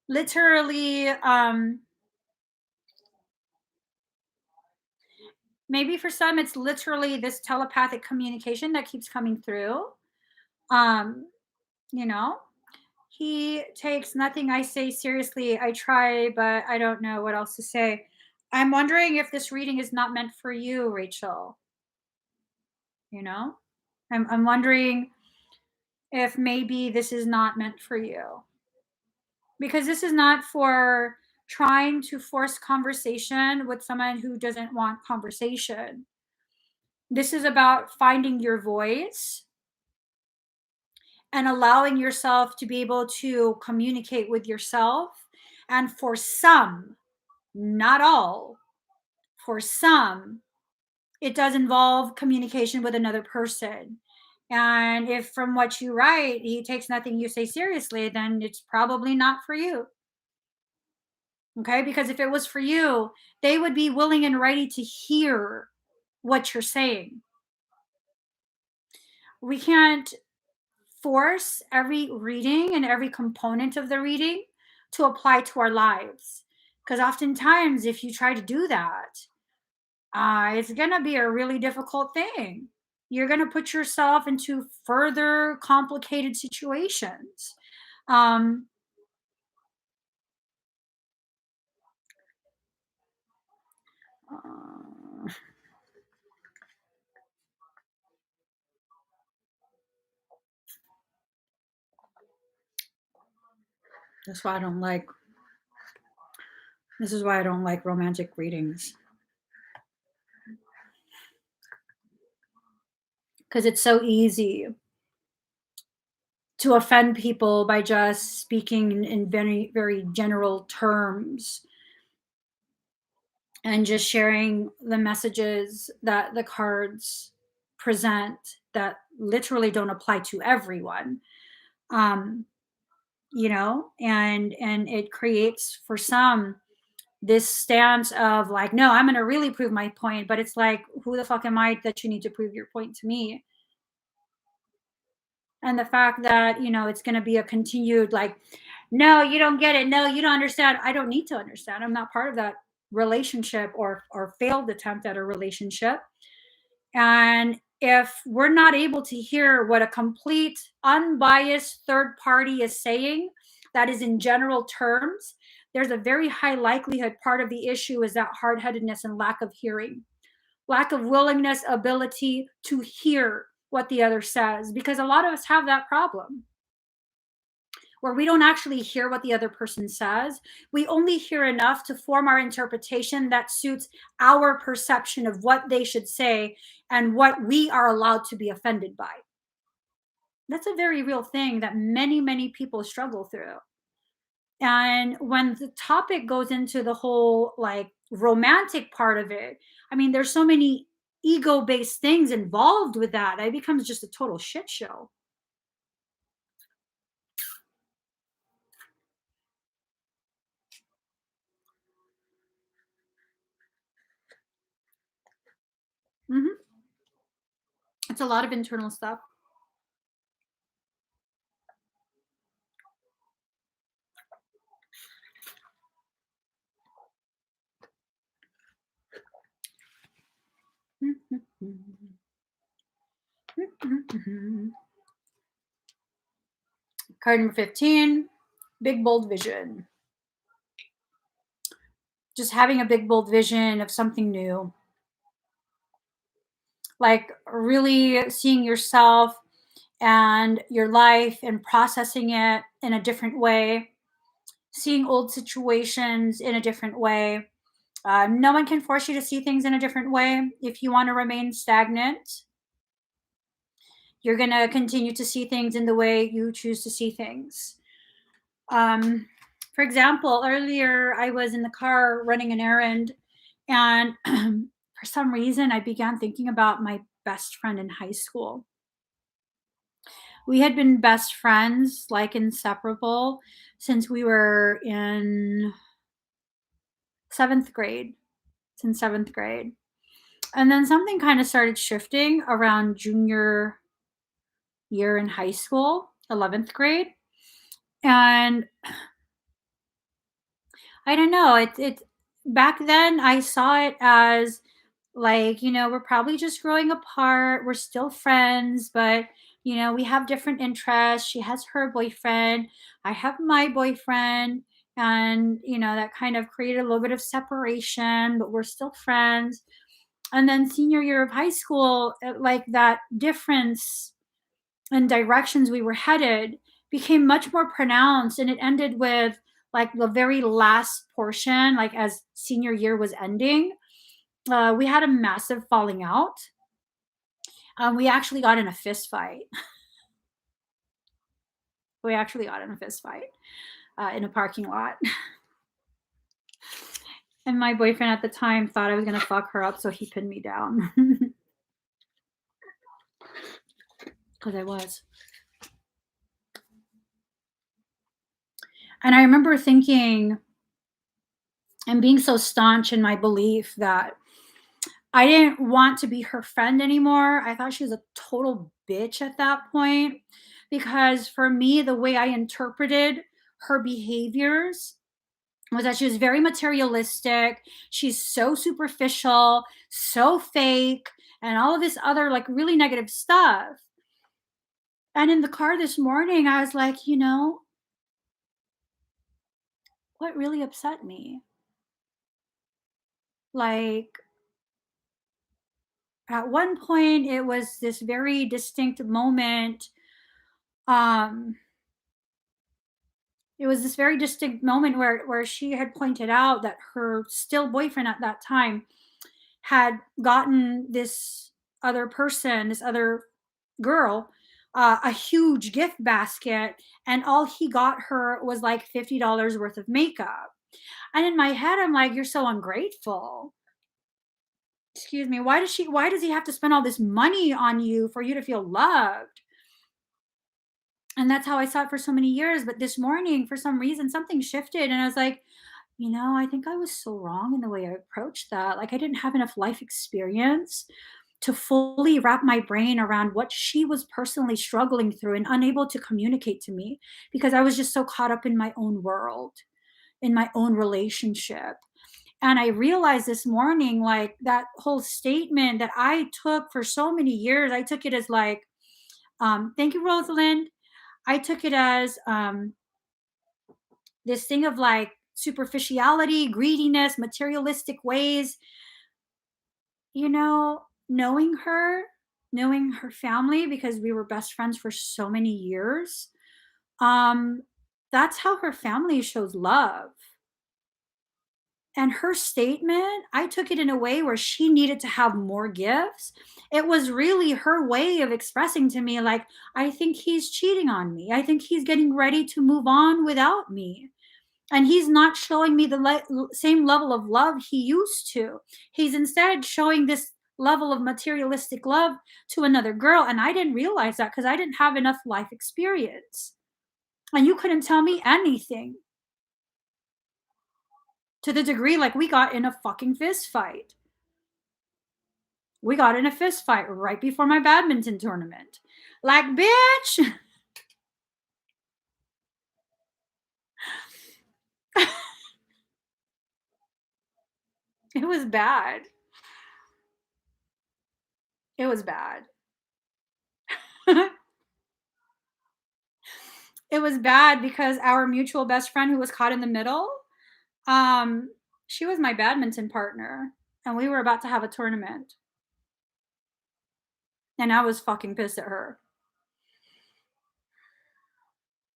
literally maybe for some it's literally this telepathic communication that keeps coming through. Um, you know, he takes nothing I say seriously. I try, but I don't know what else to say. I'm wondering if this reading is not meant for you, Rachel. You know? I'm wondering if maybe this is not meant for you. Because this is not for trying to force conversation with someone who doesn't want conversation. This is about finding your voice and allowing yourself to be able to communicate with yourself. And for some, not all, for some, it does involve communication with another person. And if from what you write, he takes nothing you say seriously, then it's probably not for you. Okay. Because if it was for you, they would be willing and ready to hear what you're saying. We can't force every reading and every component of the reading to apply to our lives. Because oftentimes, if you try to do that, it's going to be a really difficult thing. You're going to put yourself into further complicated situations. Um, uh, that's why I don't like, this is why I don't like romantic readings. Because it's so easy to offend people by just speaking in very, very general terms and just sharing the messages that the cards present that literally don't apply to everyone. um and it creates for some this stance of like, no, I'm going to really prove my point, but it's like, who the fuck am I that you need to prove your point to me? And the fact that it's going to be a continued like, no, you don't get it, no, you don't understand. I don't need to understand. I'm not part of that relationship or failed attempt at a relationship. And if we're not able to hear what a complete unbiased third party is saying that is in general terms, there's a very high likelihood part of the issue is that hard-headedness and lack of hearing, lack of willingness, ability to hear what the other says, because a lot of us have that problem where we don't actually hear what the other person says. We only hear enough to form our interpretation that suits our perception of what they should say and what we are allowed to be offended by. That's a very real thing that many, many people struggle through. And when the topic goes into the whole like romantic part of it, I mean, there's so many ego based things involved with that. It becomes just a total shit show. Hmm. It's a lot of internal stuff. Card number 15, big bold vision. Just having a big bold vision of something new. Like really seeing yourself and your life and processing it in a different way, seeing old situations in a different way. No one can force you to see things in a different way. If you want to remain stagnant, you're going to continue to see things in the way you choose to see things. Um, for example, earlier I was in the car running an errand, and for some reason I began thinking about my best friend in high school. We had been best friends, like inseparable, since we were in seventh grade. Since seventh grade. And then something kind of started shifting around junior year in high school, 11th grade. And I don't know, it back then I saw it as like, we're probably just growing apart. We're still friends, but we have different interests. She has her boyfriend, I have my boyfriend, and that kind of created a little bit of separation, but we're still friends. And then senior year of high school, like that difference and directions we were headed became much more pronounced, and it ended with like the very last portion, like as senior year was ending, we had a massive falling out. We actually got in a fist fight. We actually got in a fist fight in a parking lot. And my boyfriend at the time thought I was going to fuck her up, so he pinned me down. Because I was. And I remember thinking and being so staunch in my belief that I didn't want to be her friend anymore. I thought she was a total bitch at that point, because for me, the way I interpreted her behaviors was that she was very materialistic. She's so superficial, so fake, and all of this other like really negative stuff. And in the car this morning, I was like, what really upset me? Like, at one point, it was this very distinct moment. Um, it was this very distinct moment where she had pointed out that her still boyfriend at that time had gotten this other person, this other girl, a huge gift basket, and all he got her was like $50 worth of makeup. And in my head, I'm like, you're so ungrateful. Excuse me. Why does he have to spend all this money on you for you to feel loved? And that's how I saw it for so many years. But this morning, for some reason, something shifted. And I was like, I think I was so wrong in the way I approached that. Like, I didn't have enough life experience to fully wrap my brain around what she was personally struggling through and unable to communicate to me, because I was just so caught up in my own world, in my own relationship. And I realized this morning, like, that whole statement that I took for so many years, I took it as like, thank you, Rosalind. I took it as this thing of like superficiality, greediness, materialistic ways. Knowing her, knowing her family, because we were best friends for so many years, um, that's how her family shows love. And her statement, I took it in a way where she needed to have more gifts. It was really her way of expressing to me, like, I think he's cheating on me. I think he's getting ready to move on without me. And he's not showing me the same level of love he used to. He's instead showing this level of materialistic love to another girl. And I didn't realize that because I didn't have enough life experience. And you couldn't tell me anything, to the degree like we got in a fucking fist fight. We got in a fist fight right before my badminton tournament. Like, bitch. It was bad. It was bad. It was bad because our mutual best friend who was caught in the middle, um, she was my badminton partner, and we were about to have a tournament. And I was fucking pissed at her.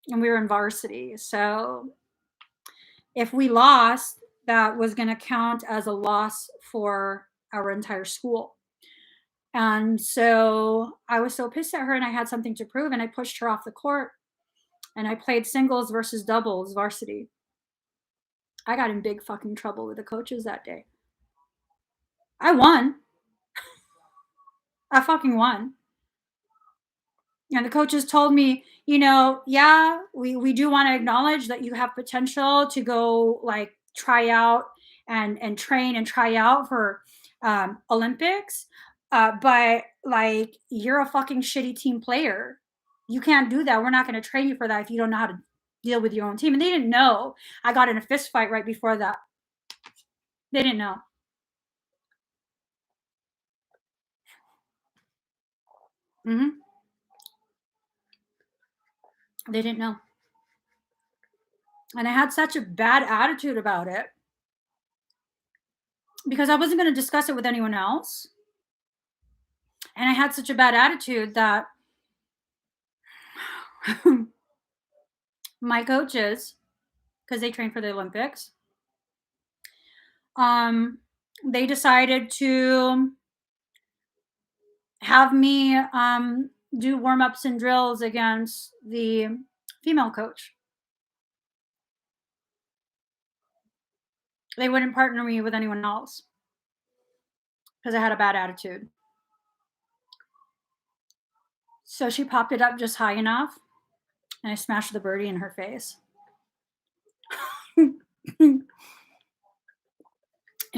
And we were in varsity. So if we lost, that was going to count as a loss for our entire school. And so I was so pissed at her, and I had something to prove, and I pushed her off the court, and I played singles versus doubles varsity. I got in big fucking trouble with the coaches that day. I won. I fucking won. And the coaches told me, yeah, we do want to acknowledge that you have potential to go like try out and train and try out for Olympics. But like, you're a fucking shitty team player. You can't do that. We're not going to train you for that if you don't know how to deal with your own team. And they didn't know I got in a fist fight right before that. They didn't know. Mm-hmm. They didn't know. And I had such a bad attitude about it because I wasn't going to discuss it with anyone else. And I had such a bad attitude that my coaches, because they train for the Olympics, they decided to have me do warm-ups and drills against the female coach. They wouldn't partner me with anyone else because I had a bad attitude. So she popped it up just high enough, and I smashed the birdie in her face. In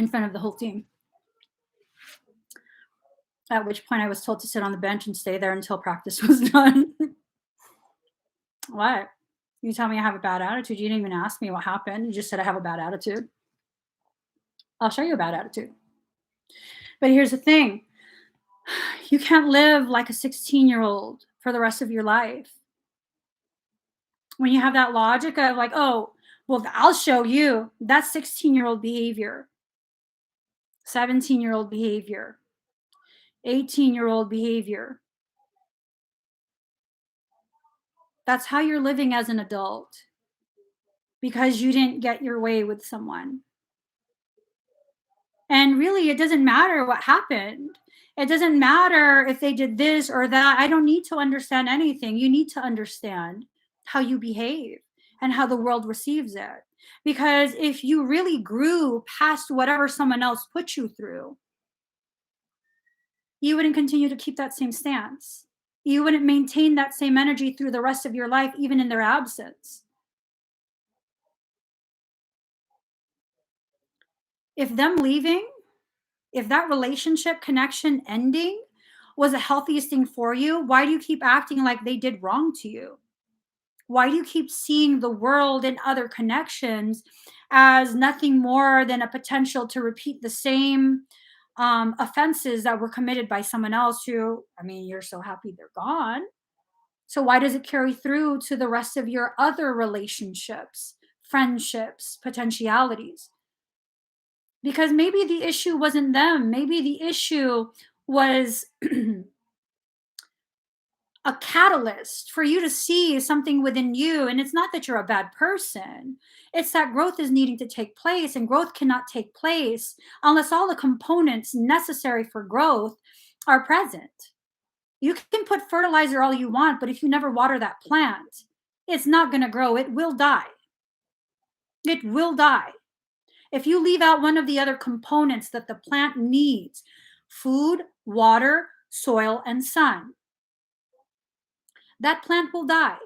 front of the whole team. At which point I was told to sit on the bench and stay there until practice was done. What? You tell me I have a bad attitude. You didn't even ask me what happened. You just said I have a bad attitude. I'll show you a bad attitude. But here's the thing. You can't live like a 16-year-old for the rest of your life. When you have that logic of like, oh, well, I'll show you. That's 16-year-old behavior, 17-year-old behavior, 18-year-old behavior. That's how you're living as an adult because you didn't get your way with someone. And really, it doesn't matter what happened. It doesn't matter if they did this or that. I don't need to understand anything. You need to understand how you behave and how the world receives it. Because if you really grew past whatever someone else put you through, you wouldn't continue to keep that same stance. You wouldn't maintain that same energy through the rest of your life, even in their absence. If them leaving, if that relationship connection ending was the healthiest thing for you, why do you keep acting like they did wrong to you? Why do you keep seeing the world and other connections as nothing more than a potential to repeat the same offenses that were committed by someone else who, I mean, you're so happy they're gone. So why does it carry through to the rest of your other relationships, friendships, potentialities? Because maybe the issue wasn't them. Maybe the issue was a catalyst for you to see something within you. And it's not that you're a bad person, it's that growth is needing to take place, and growth cannot take place unless all the components necessary for growth are present. You can put fertilizer all you want, but if you never water that plant, it's not going to grow. It will die. It will die. If you leave out one of the other components that the plant needs, food, water, soil, and sun, that plant will die.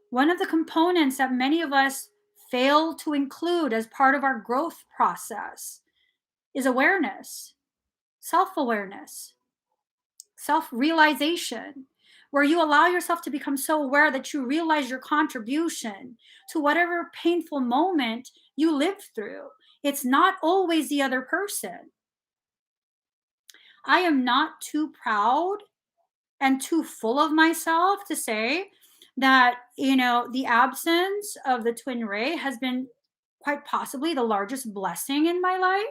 One of the components that many of us fail to include as part of our growth process is awareness, self-awareness, self-realization, where you allow yourself to become so aware that you realize your contribution to whatever painful moment you lived through. It's not always the other person. I am not too proud and too full of myself to say that, the absence of the twin ray has been quite possibly the largest blessing in my life.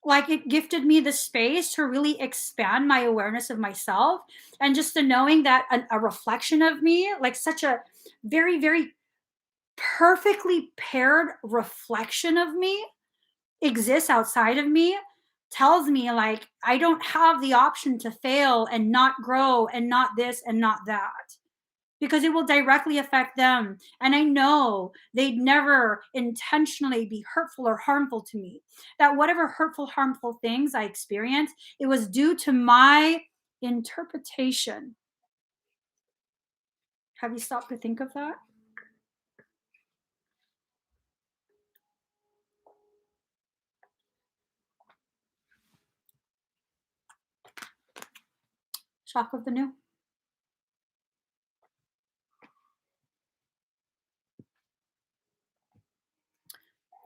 Like, it gifted me the space to really expand my awareness of myself, and just the knowing that a reflection of me, like such a very, very perfectly paired reflection of me, exists outside of me, tells me like I don't have the option to fail and not grow and not this and not that, because it will directly affect them. And I know they'd never intentionally be hurtful or harmful to me. That whatever hurtful, harmful things I experienced, it was due to my interpretation. Have you stopped to think of that? Shock of the new.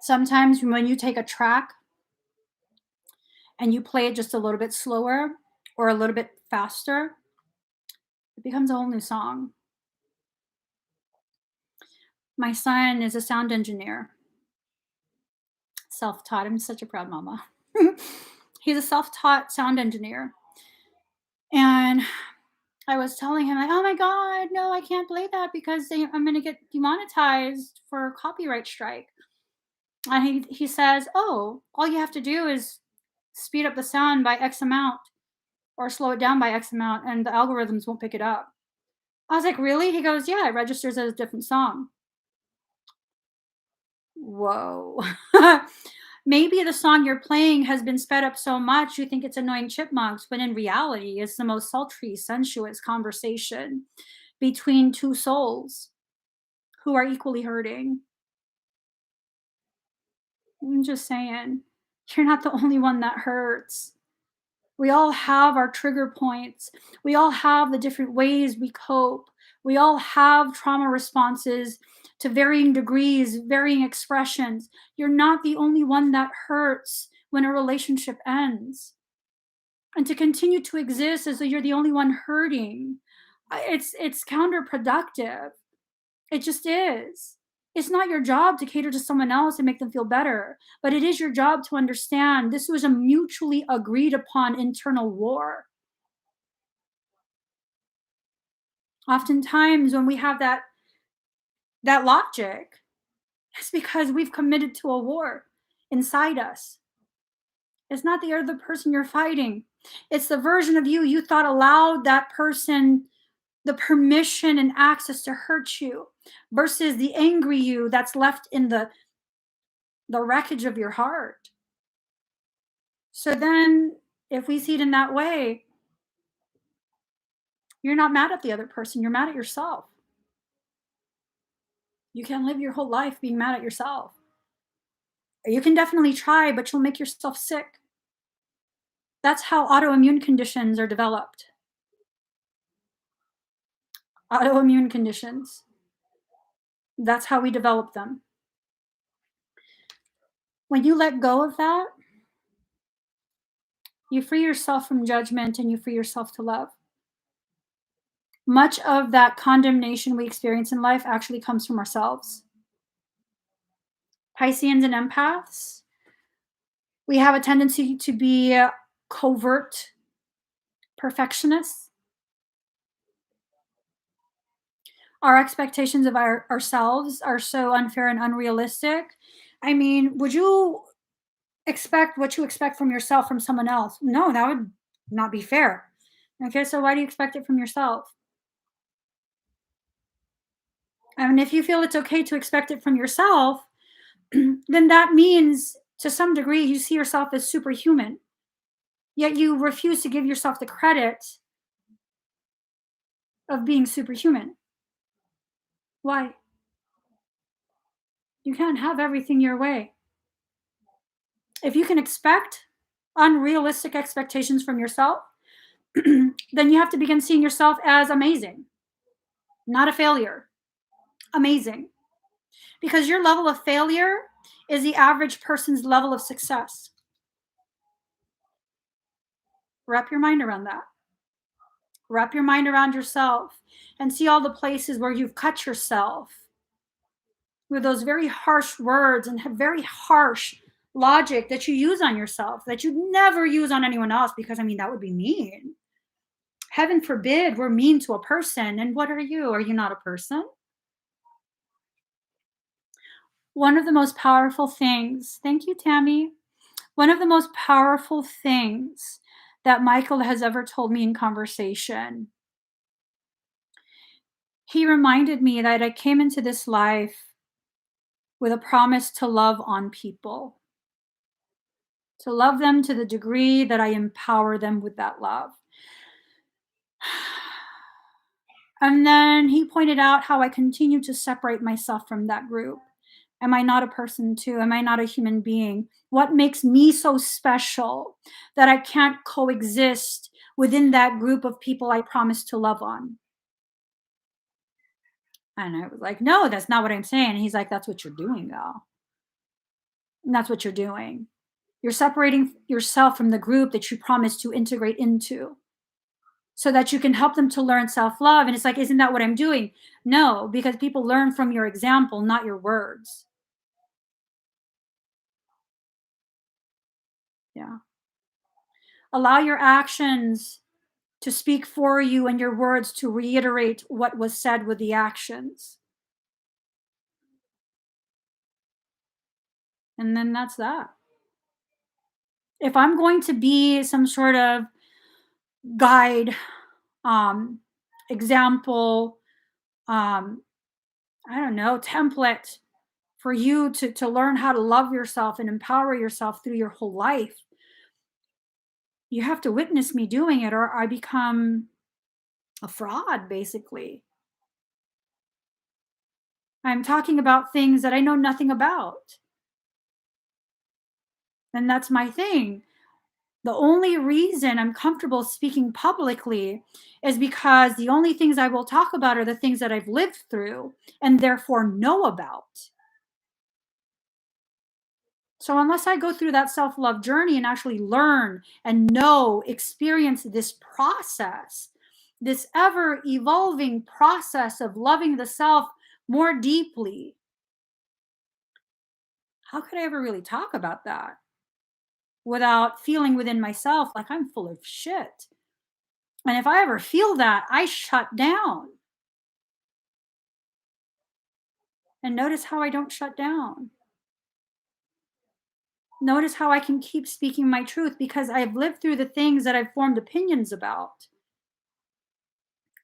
Sometimes when you take a track and you play it just a little bit slower or a little bit faster, it becomes a whole new song. My son is a sound engineer, self taught. I'm such a proud mama. He's a self taught sound engineer. And I was telling him, like, oh my God, no, I can't play that because I'm going to get demonetized for a copyright strike. And he says, oh, all you have to do is speed up the sound by X amount or slow it down by X amount, and the algorithms won't pick it up. I was like, really? He goes, yeah, it registers as a different song. Whoa. Maybe the song you're playing has been sped up so much you think it's annoying chipmunks, but in reality, it's the most sultry, sensuous conversation between two souls who are equally hurting. I'm just saying, you're not the only one that hurts. We all have our trigger points. We all have the different ways we cope. We all have trauma responses to varying degrees, varying expressions. You're not the only one that hurts when a relationship ends. And to continue to exist as though you're the only one hurting, it's counterproductive. It just is. It's not your job to cater to someone else and make them feel better, but it is your job to understand this was a mutually agreed upon internal war. Oftentimes when we have that logic, it's because we've committed to a war inside us. It's not the other person you're fighting. It's the version of you thought allowed that person the permission and access to hurt you versus the angry you that's left in the wreckage of your heart. So then, if we see it in that way, you're not mad at the other person, you're mad at yourself. You can't live your whole life being mad at yourself. You can definitely try, but you'll make yourself sick. That's how autoimmune conditions are developed. Autoimmune conditions. That's how we develop them. When you let go of that, you free yourself from judgment and you free yourself to love. Much of that condemnation we experience in life actually comes from ourselves. Pisceans and empaths, we have a tendency to be covert perfectionists. Our expectations of ourselves are so unfair and unrealistic. I mean, would you expect what you expect from yourself from someone else? No, that would not be fair. Okay, so why do you expect it from yourself? I mean, if you feel it's okay to expect it from yourself, then that means to some degree you see yourself as superhuman. Yet you refuse to give yourself the credit of being superhuman. Why? You can't have everything your way. If you can expect unrealistic expectations from yourself, then you have to begin seeing yourself as amazing, not a failure. Amazing. Because your level of failure is the average person's level of success. Wrap your mind around that. Wrap your mind around yourself and see all the places where you've cut yourself with those very harsh words and very harsh logic that you use on yourself that you never use on anyone else because, I mean, that would be mean. Heaven forbid we're mean to a person. And what are you? Are you not a person? One of the most powerful things, thank you, Tammy. One of the most powerful things that Michael has ever told me in conversation, he reminded me that I came into this life with a promise to love on people, to love them to the degree that I empower them with that love. And then he pointed out how I continue to separate myself from that group. Am I not a person too? Am I not a human being? What makes me so special that I can't coexist within that group of people I promised to love on? And I was like, no, that's not what I'm saying. And he's like, that's what you're doing, though. And that's what you're doing. You're separating yourself from the group that you promised to integrate into so that you can help them to learn self love. And it's like, isn't that what I'm doing? No, because people learn from your example, not your words. Yeah. Allow your actions to speak for you and your words to reiterate what was said with the actions. And then that's that. If I'm going to be some sort of guide, um, example, um, I don't know, template for you to learn how to love yourself and empower yourself through your whole life, you have to witness me doing it or I become a fraud, basically. I'm talking about things that I know nothing about. And that's my thing. The only reason I'm comfortable speaking publicly is because the only things I will talk about are the things that I've lived through and therefore know about. So, unless I go through that self love journey and actually learn and know, experience this process, this ever evolving process of loving the self more deeply, how could I ever really talk about that without feeling within myself like I'm full of shit? And if I ever feel that, I shut down. And notice how I don't shut down. Notice how I can keep speaking my truth because I've lived through the things that I've formed opinions about.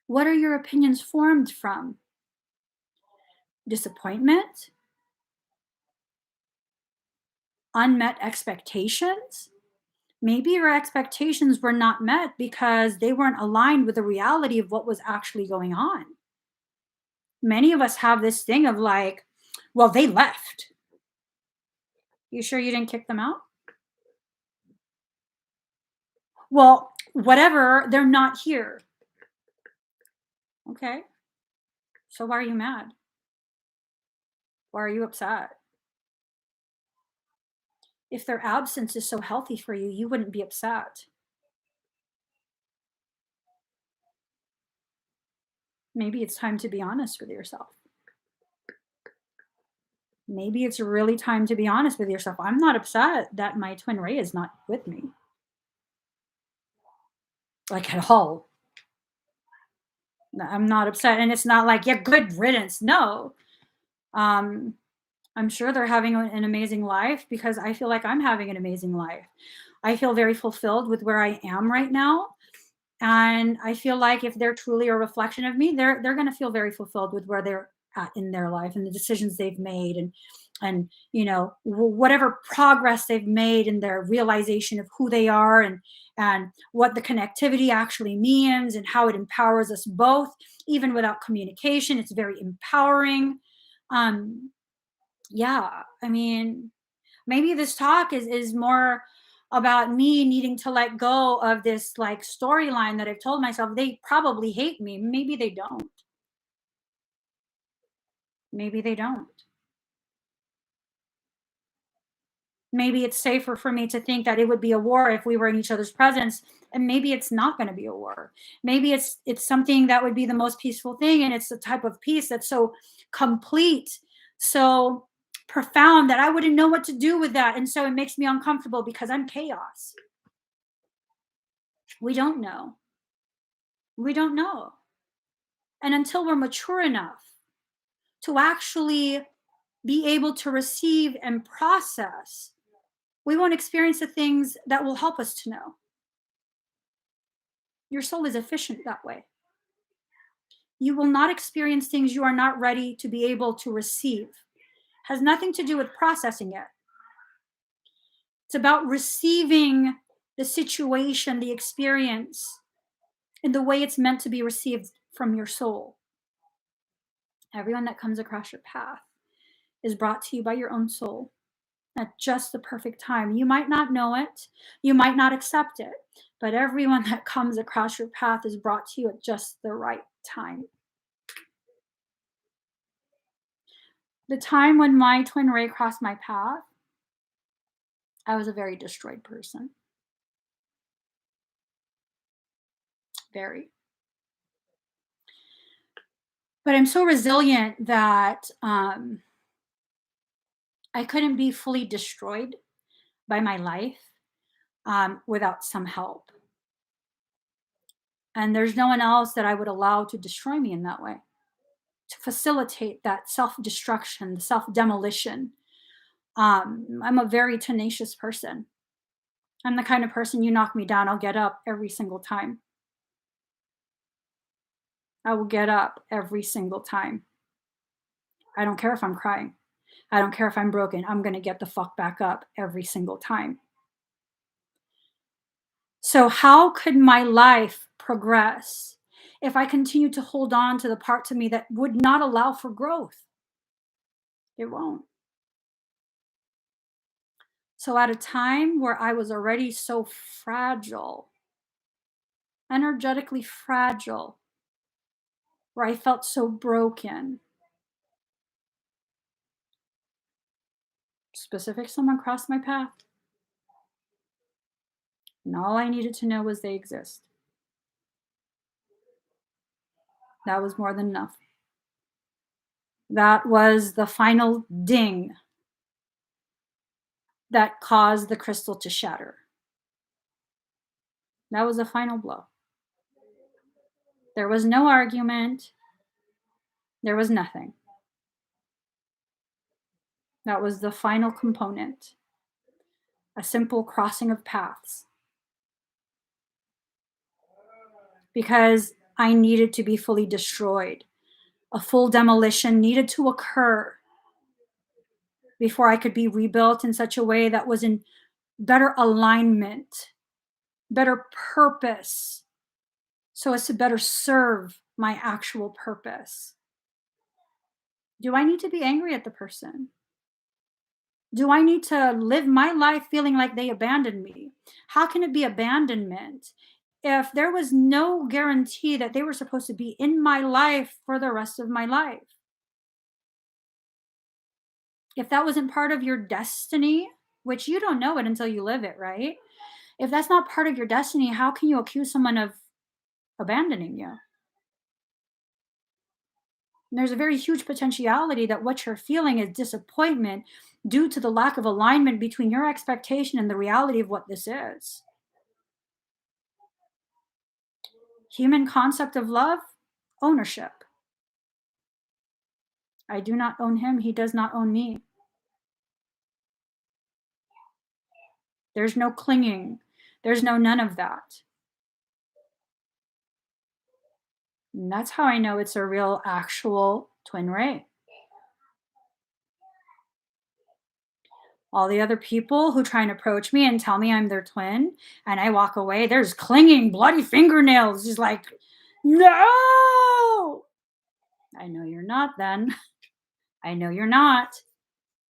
What are your opinions formed from? Disappointment? Unmet expectations? Maybe your expectations were not met because they weren't aligned with the reality of what was actually going on. Many of us have this thing of like, well, they left. You sure you didn't kick them out? Well, whatever, they're not here. Okay. So why are you mad? Why are you upset? If their absence is so healthy for you, you wouldn't be upset. Maybe it's time to be honest with yourself. Maybe it's really time to be honest with yourself. I'm not upset that my twin ray is not with me, like at all. I'm not upset. And it's not like, yeah, good riddance. No. Um, I'm sure they're having an amazing life because I feel like I'm having an amazing life. I feel very fulfilled with where I am right now. And I feel like if they're truly a reflection of me, they're going to feel very fulfilled with where they're at in their life and the decisions they've made and whatever progress they've made in their realization of who they are and what the connectivity actually means and how it empowers us both even without communication. It's very empowering. um yeah, I mean, maybe this talk is more about me needing to let go of this like storyline that I've told myself. They probably hate me. Maybe they don't. Maybe they don't. Maybe it's safer for me to think that it would be a war if we were in each other's presence, and maybe it's not going to be a war. Maybe it's something that would be the most peaceful thing, and it's the type of peace that's so complete, so profound that I wouldn't know what to do with that, and so it makes me uncomfortable because I'm chaos. We don't know. We don't know. And until we're mature enough to actually be able to receive and process, we won't experience the things that will help us to know. Your soul is efficient that way. You will not experience things you are not ready to be able to receive. Has nothing to do with processing it. It's about receiving the situation, the experience, in the way it's meant to be received from your soul. Everyone that comes across your path is brought to you by your own soul at just the perfect time. You might not know it, you might not accept it, but everyone that comes across your path is brought to you at just the right time. The time when my twin ray crossed my path, I was a very destroyed person. Very. But I'm so resilient that I couldn't be fully destroyed by my life without some help. And there's no one else that I would allow to destroy me in that way, to facilitate that self destruction, the self demolition. I'm a very tenacious person. I'm the kind of person, you knock me down, I'll get up every single time. I will get up every single time. I don't care if I'm crying. I don't care if I'm broken. I'm going to get the fuck back up every single time. So, how could my life progress if I continue to hold on to the parts of me that would not allow for growth? It won't. So, at a time where I was already so fragile, energetically fragile, where I felt so broken, specific someone crossed my path. And all I needed to know was they exist. That was more than enough. That was the final ding that caused the crystal to shatter. That was the final blow. There was no argument. There was nothing. That was the final component. A simple crossing of paths. Because I needed to be fully destroyed. A full demolition needed to occur before I could be rebuilt in such a way that was in better alignment, better purpose, so as to better serve my actual purpose. Do I need to be angry at the person? Do I need to live my life feeling like they abandoned me? How can it be abandonment if there was no guarantee that they were supposed to be in my life for the rest of my life? If that wasn't part of your destiny, which you don't know it until you live it, right? If that's not part of your destiny, how can you accuse someone of abandoning you? And there's a very huge potentiality that what you're feeling is disappointment due to the lack of alignment between your expectation and the reality of what this is. Human concept of love, ownership. I do not own him, he does not own me. There's no clinging, there's no none of that. And that's how I know it's a real, actual twin ray. All the other people who try and approach me and tell me I'm their twin, and I walk away, there's clinging, bloody fingernails, just like, no! I know you're not then. I know you're not,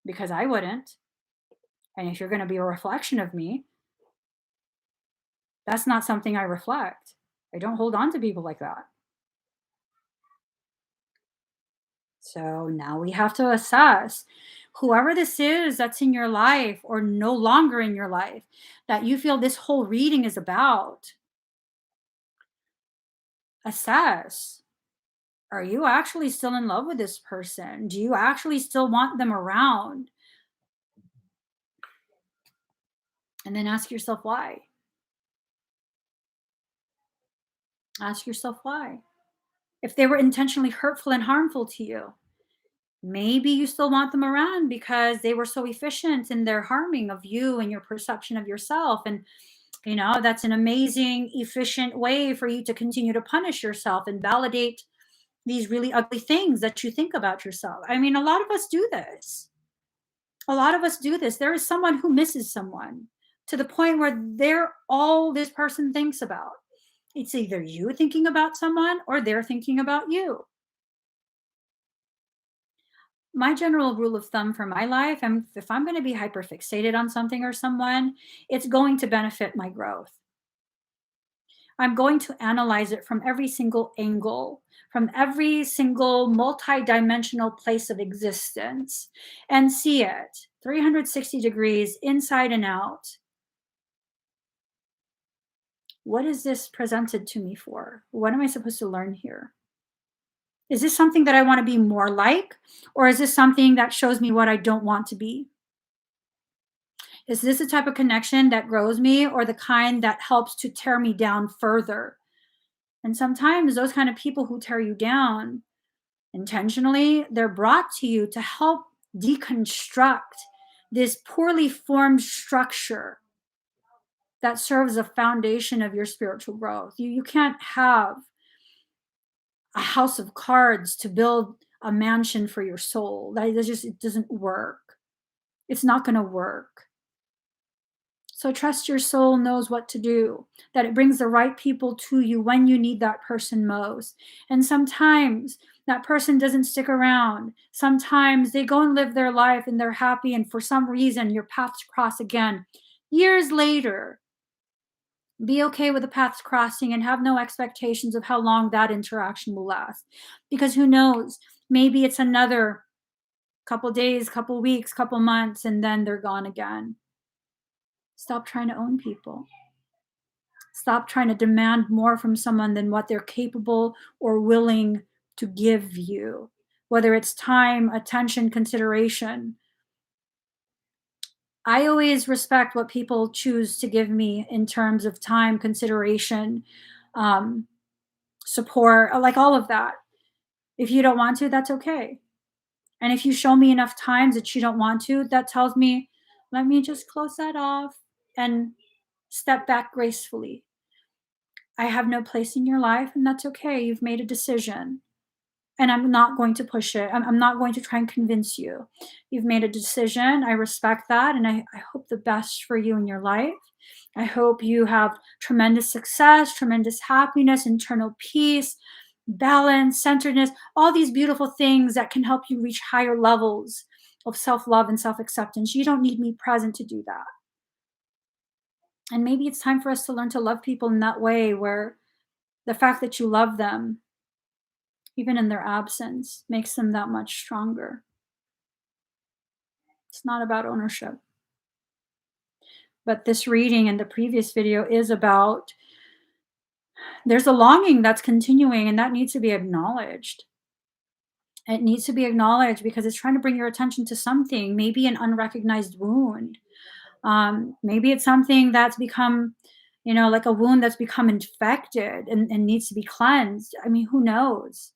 because I wouldn't. And if you're going to be a reflection of me, that's not something I reflect. I don't hold on to people like that. So now we have to assess whoever this is that's in your life or no longer in your life that you feel this whole reading is about. Assess, are you actually still in love with this person? Do you actually still want them around? And then ask yourself why. Ask yourself why. If they were intentionally hurtful and harmful to you, maybe you still want them around because they were so efficient in their harming of you and your perception of yourself. And, that's an amazing, efficient way for you to continue to punish yourself and validate these really ugly things that you think about yourself. I mean, a lot of us do this. A lot of us do this. There is someone who misses someone to the point where they're all this person thinks about. It's either you thinking about someone or they're thinking about you. My general rule of thumb for my life, if I'm going to be hyperfixated on something or someone, it's going to benefit my growth. I'm going to analyze it from every single angle, from every single multi-dimensional place of existence, and see it 360 degrees, inside and out. What is this presented to me for? What am I supposed to learn here? Is this something that I want to be more like? Or is this something that shows me what I don't want to be? Is this the type of connection that grows me or the kind that helps to tear me down further? And sometimes those kind of people who tear you down intentionally, they're brought to you to help deconstruct this poorly formed structure that serves a foundation of your spiritual growth. You can't have a house of cards to build a mansion for your soul. That just, it doesn't work. It's not going to work. So trust your soul knows what to do, that it brings the right people to you when you need that person most. And sometimes that person doesn't stick around. Sometimes they go and live their life and they're happy, and for some reason your paths cross again. Years later, be okay with the paths crossing and have no expectations of how long that interaction will last. Because who knows, maybe it's another couple days, couple weeks, couple months, and then they're gone again. Stop trying to own people. Stop trying to demand more from someone than what they're capable or willing to give you, whether it's time, attention, consideration. I always respect what people choose to give me in terms of time, consideration, um, support, like all of that. If you don't want to, that's okay. And if you show me enough times that you don't want to, that tells me, let me just close that off and step back gracefully. I have no place in your life, and that's okay. You've made a decision, and I'm not going to push it. I'm not going to try and convince you. You've made a decision. I respect that, and I hope the best for you in your life. I hope you have tremendous success, tremendous happiness, internal peace, balance, centeredness, all these beautiful things that can help you reach higher levels of self love and self acceptance. You don't need me present to do that. And maybe it's time for us to learn to love people in that way, where the fact that you love them, even in their absence, makes them that much stronger. It's not about ownership. But this reading and the previous video is about, there's a longing that's continuing, and that needs to be acknowledged. It needs to be acknowledged because it's trying to bring your attention to something, maybe an unrecognized wound. Maybe it's something that's become, like a wound that's become infected and needs to be cleansed. I mean, who knows?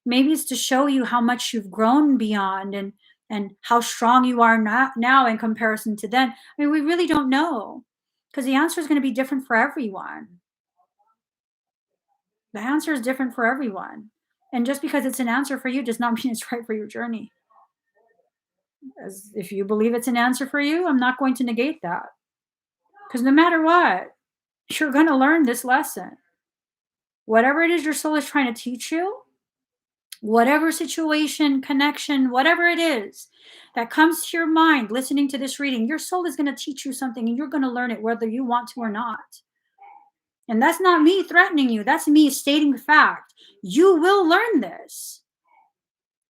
Maybe it's to show you how much you've grown beyond, and how strong you are now in comparison to then. I mean, we really don't know, because the answer is going to be different for everyone. The answer is different for everyone. And just because it's an answer for you does not mean it's right for your journey. As if you believe it's an answer for you, I'm not going to negate that. Because no matter what, you're going to learn this lesson. Whatever it is your soul is trying to teach you, whatever situation, connection, whatever it is that comes to your mind listening to this reading, your soul is going to teach you something, and you're going to learn it whether you want to or not. And that's not me threatening you. That's me stating fact. You will learn this.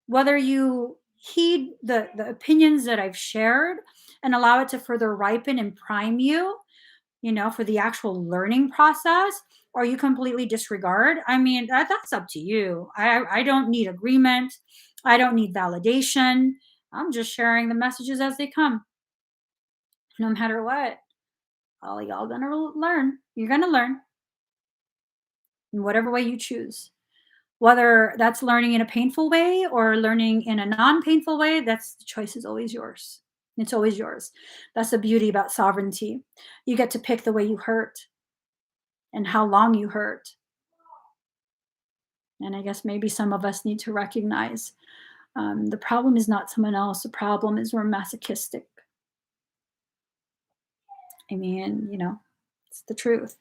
Whether you heed the opinions that I've shared and allow it to further ripen and prime you, for the actual learning process, or you completely disregard, I mean, that's up to you. I don't need agreement. I don't need validation. I'm just sharing the messages as they come. No matter what, all y'all gonna learn. You're gonna learn in whatever way you choose. Whether that's learning in a painful way or learning in a non-painful way, the choice is always yours. It's always yours. That's the beauty about sovereignty. You get to pick the way you hurt and how long you hurt. And I guess maybe some of us need to recognize the problem is not someone else. The problem is we're masochistic. I mean, it's the truth.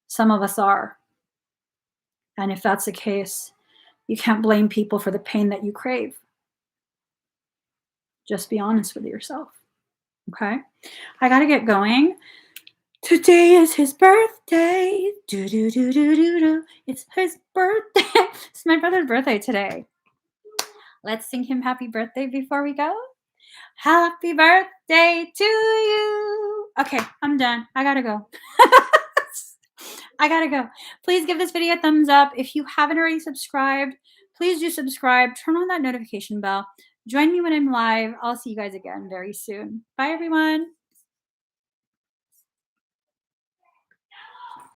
Some of us are. And if that's the case, you can't blame people for the pain that you crave. Just be honest with yourself. Okay? I got to get going. Today is his birthday. Do do do do do do. It's his birthday. It's my brother's birthday today. Let's sing him happy birthday before we go. Happy birthday to you. Okay, I'm done. I gotta go. I gotta go. Please give this video a thumbs up. If you haven't already subscribed, please do subscribe. Turn on that notification bell. Join me when I'm live. I'll see you guys again very soon. Bye, everyone.